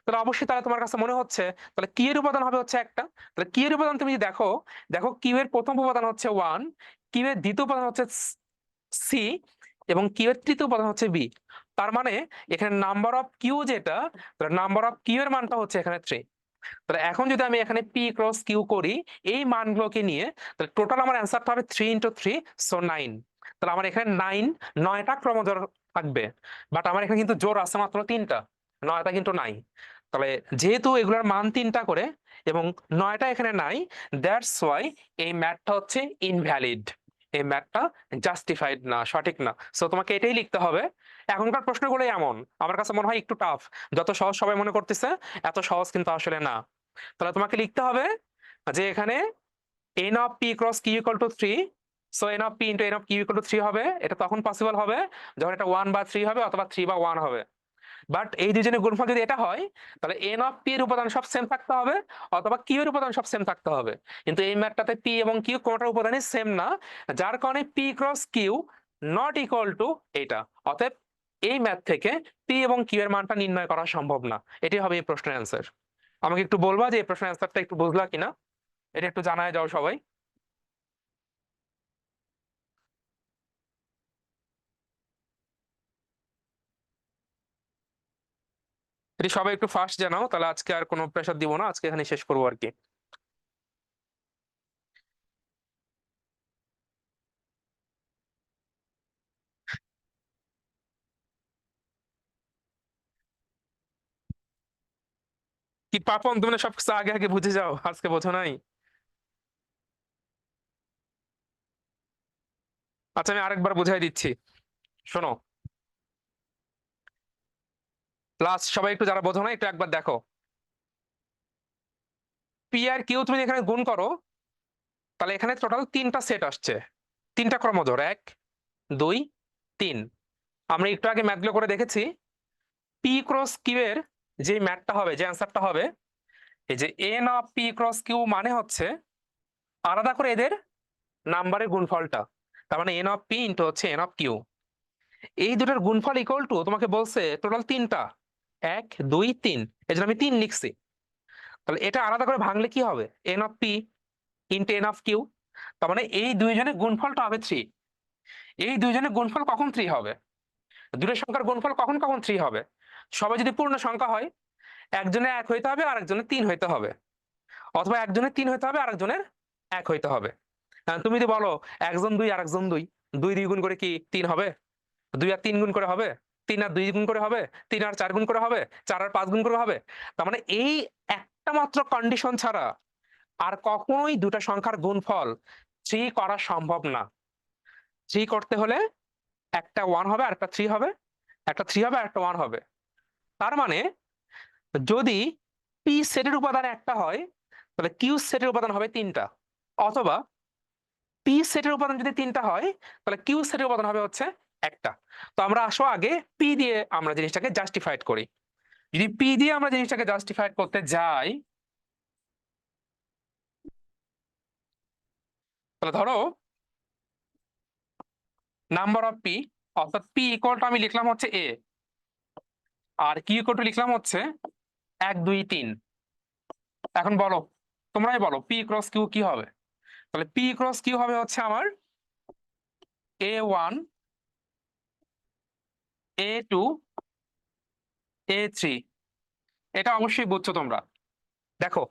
তাহলে অবশ্যই তাহলে তোমার কাছে মনে হচ্ছে তাহলে কি এর উপাদান হবে হচ্ছে একটা। তাহলে কি এর উপাদান তুমি যদি দেখো, দেখো কিউ এর প্রথম উপাদান হচ্ছে 1, কিউ এর দ্বিতীয় উপাদান হচ্ছে সি, এবং কিউ এর তৃতীয় উপাদান হচ্ছে বি। তার মানে এখানে নাম্বার অফ কিউ যেটা, নাম্বার অফ কিউ এর মানটা হচ্ছে এখানে 3। তাহলে এখন যদি আমি এখানে পি ক্রস কিউ করি এই মানগুলোকে নিয়ে, তাহলে টোটাল আমার অ্যান্সারটা হবে 3 ইন্টু 3, সো 9। তাহলে আমার এখানে 9টা ক্রমজোড় থাকবে। বাট আমার এখানে কিন্তু জোড় আছে মাত্র 3টা, 9টা কিন্তু নাই। তাহলে যেহেতু এগুলোর মান 3টা করে এবং 9টা এখানে নাই, দ্যাটস ওয়াই এই ম্যাথটা হচ্ছে ইনভ্যালিড। এই ম্যাথটা জাস্টিফাইড না, সঠিক না। সো তোমাকে এটাই লিখতে হবে। এখনকার প্রশ্নগুলো এমন আমার কাছে মনে হয় একটু টাফ, যত সহজ সবাই মনে করতেছে এত সহজ কিন্তু আসলে না। তাহলে তোমাকে লিখতে হবে যে এখানে n of p cross q equal to 3, so n of p into n of q equal to 3 হবে। এটা তখন পসিবল হবে যখন এটা 1 বা 3 হবে, অথবা 3 বা 1 হবে। বাট এই দুজনের গুণফল যদি এটা হয়, তাহলে n অফ p এর উপাদান সব সেম থাকতে হবে, অথবা q এর উপাদান সব সেম থাকতে হবে। কিন্তু এই ম্যাথটাতে p এবং q কোনটার উপাদানই সেম না, যার কারণে p cross q not equal to এটা। অতএব এই ম্যাথ থেকে পি এবং কিউ এর মানটা নির্ণয় করা সম্ভব না। এটাই হবে এই প্রশ্নের অ্যান্সার। আমাকে একটু বলবা যে এই প্রশ্নের অ্যান্সারটা একটু বুঝলা কিনা, এটা একটু জানায় যাও সবাই। এটি সবাই একটু ফাস্ট জানাও, তাহলে আজকে আর কোনো প্রেশার দিব না, আজকে এখানে শেষ করবো আর কি। কি পাপন, তুমি না সবকিছু আগে আগে বুঝে যাও, আজকে বোঝো নাই? আচ্ছা আমি আরেকবার বুঝাই দিচ্ছি, শোনো। লাস্ট সবাই একটু, যারা বোঝো না একটু একবার দেখো। পি আর কিউ তুমি এখানে গুণ করো, তাহলে এখানে টোটাল তিনটা সেট আসছে, তিনটা ক্রমজোড়, 1 2 3। আমরা একটু আগে ম্যাথগুলো করে দেখেছি, পি ক্রস কিউ এর যে ম্যাথটা হবে, যে অ্যান্সারটা হবে, এই যে N of P cross Q মানে হচ্ছে আলাদা করে এদের নাম্বারের গুণফলটা। তার মানে এন অফ পি ইন্টু হচ্ছে এন অফ কিউ, এই দুটোর গুণফল ইকুয়াল টু তোমাকে বলছে টোটাল তিনটা, 1 2 3, এই জন্য আমি 3 লিখছি। তাহলে এটা আলাদা করে ভাঙলে কি হবে, N of P into N of Q. তার মানে এই দুইজনের গুণফলটা হবে 3। এই দুইজনের গুণফল কখন 3 হবে, দুটো সংখ্যার গুণফল কখন কখন 3 হবে? সবাই যদি পূর্ণ সংখ্যা হয়, একজনের 1 হইতে হবে আর একজনের 3 হইতে হবে, অথবা একজনের 3 হইতে হবে আর একজনের 1 হইতে হবে। তুমি যদি বলো একজন 2 আর একজন 2, 2 2 গুণ করে কি 3 হবে? 2 আর 3 গুণ করে হবে, 3 আর 2 গুণ করে হবে, 3 আর 4 গুণ করে হবে, 4 আর 5 গুণ করে হবে। তার মানে এই একটা মাত্র কন্ডিশন ছাড়া আর কখনোই দুটো সংখ্যার গুণফল 3 করা সম্ভব না। 3 করতে হলে একটা 1 হবে আর একটা 3 হবে, একটা 3 হবে আর একটা 1 হবে। তার মানে যদি পি সেটের উপাদান একটা হয়, তাহলে কিউ সেটের উপাদান হবে তিনটা, অথবা পি সেটের উপাদান যদি তিনটা হয়, তাহলে কিউ সেটের উপাদান হবে হচ্ছে একটা। তো আমরা আসো আগে পি দিয়ে আমরা জিনিসটাকে জাস্টিফাইড করি। যদি পি দিয়ে আমরা জিনিসটাকে জাস্টিফাইড করতে যাই, তাহলে ধরো নাম্বার অফ পি, অর্থাৎ পি ইকুয়াল টু আমি লিখলাম হচ্ছে এ, আর কিউ ইকুয়াল টু লিখলাম হচ্ছে 1 2 3। এখন বলো, তোমরাই বলো পি ক্রস কিউ কি হবে? তাহলে পি ক্রস কিউ হবে হচ্ছে আমার A1 A2 A3। এটা অবশ্যই বুঝছো তোমরা। দেখো,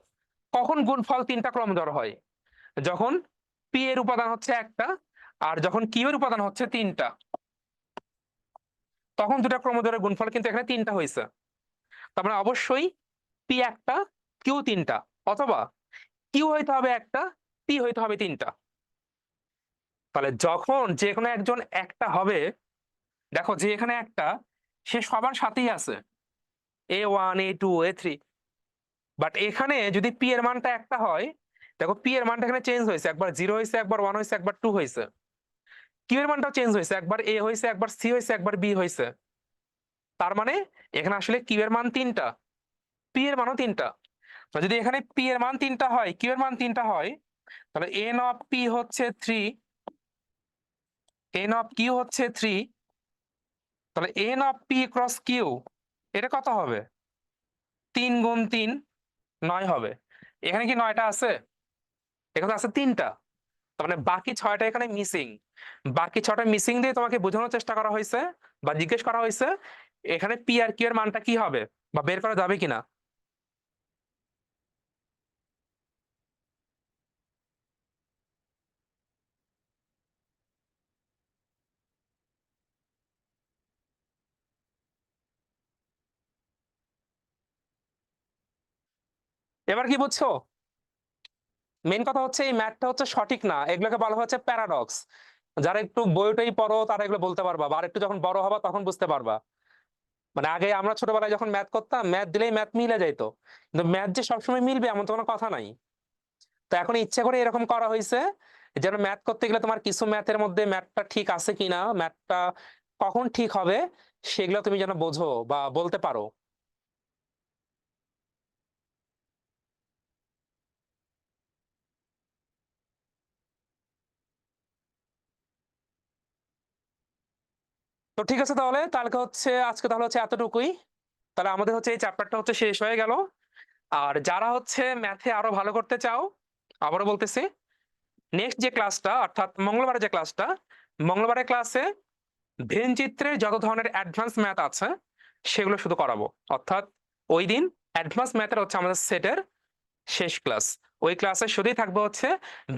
কখন গুণফল তিনটা ক্রমজোড় হয়, যখন পি এর উপাদান হচ্ছে একটা আর যখন কিউ এর উপাদান হচ্ছে তিনটা, তখন দুটা ক্রমজোড়ের গুণফল কিন্তু এখানে তিনটা হয়েছে। তার মানে অবশ্যই পি একটা কিউ তিনটা, অথবা কিউ হইতে হবে একটা, পি হইতে হবে তিনটা। তাহলে যখন যে কোনো একজন একটা হবে, দেখো যে এখানে একটা, সে সবার সাথেই আছে, A1 A2 A3। বাট এখানে যদি পি এর মানটা একটা হয়, দেখো পি এর মানটা এখানে চেঞ্জ হয়েছে, একবার 0 হয়েছে, একবার 1 হয়েছে, একবার 2 হয়েছে। কিউ এর মানটাও চেঞ্জ হয়েছে, একবার এ হয়েছে, একবার সি হয়েছে, একবার বি হয়েছে। তার মানে এখানে আসলে কিউ এর মান তিনটা, পি এর মানও তিনটা। তো যদি এখানে পি এর মান তিনটা হয়, কিউ এর মান তিনটা হয়, তাহলে এন অফ পি হচ্ছে 3, এন অফ কিউ হচ্ছে 3। তাহলে N of P cross Q এটা কত হবে? 3 গুণ 3 9 হবে। এখানে কি 9টা আছে? এখানে আছে তিনটা। তার মানে বাকি 6টা এখানে মিসিং। বাকি 6টা মিসিং দিয়ে তোমাকে বোঝানোর চেষ্টা করা হয়েছে বা জিজ্ঞেস করা হয়েছে এখানে পি আর কিউ এর মানটা কি হবে বা বের করা যাবে কিনা। এবার কি বুঝছো? মেন কথা হচ্ছে এই ম্যাথটা হচ্ছে সঠিক না, এগুলোকে বলা হচ্ছে প্যারাডক্স। যারা একটু বইটাই পড়ো তারা এগুলো বলতে পারবা, বা আর একটু যখন বড় হবা তখন বুঝতে পারবা। মানে আগে আমরা ছোটবেলায় যখন ম্যাথ করতাম, ম্যাথ দিলেই ম্যাথ মিলে যাইতো, কিন্তু ম্যাথ যে সবসময় মিলবে এমন তো কোনো কথা নাই। তো এখন ইচ্ছা করে এরকম করা হয়েছে যেন ম্যাথ করতে গেলে তোমার কিছু ম্যাথের মধ্যে ম্যাথটা ঠিক আছে কিনা, ম্যাথটা কখন ঠিক হবে, সেগুলো তুমি যেন বোঝো বা বলতে পারো। তো ঠিক আছে, তাহলে কালকে হচ্ছে আজকে তাহলে হচ্ছে এতটুকুই। তাহলে আমাদের হচ্ছে এই চ্যাপ্টারটা হচ্ছে শেষ হয়ে গেল। আর যারা হচ্ছে ম্যাথে আরো ভালো করতে চাও, আবারও বলতেছি, নেক্সট যে ক্লাসটা অর্থাৎ মঙ্গলবারের যে ক্লাসটা, মঙ্গলবারের ক্লাসে ভেন চিত্রের যত ধরনের অ্যাডভান্স ম্যাথ আছে সেগুলো শুধু করাবো। অর্থাৎ ওই দিন অ্যাডভান্স ম্যাথের হচ্ছে আমাদের সেটের শেষ ক্লাস। ওই ক্লাসে শুধুই থাকবে হচ্ছে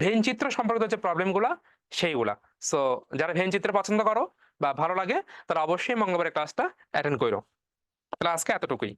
ভেন চিত্র সম্পর্কিত যে প্রবলেমগুলা সেইগুলা। সো যারা ভেন চিত্র পছন্দ করো বা ভালো লাগে তারা অবশ্যই মঙ্গলবারের ক্লাসটা অ্যাটেন্ড করো। তাহলে আজকে এতটুকুই।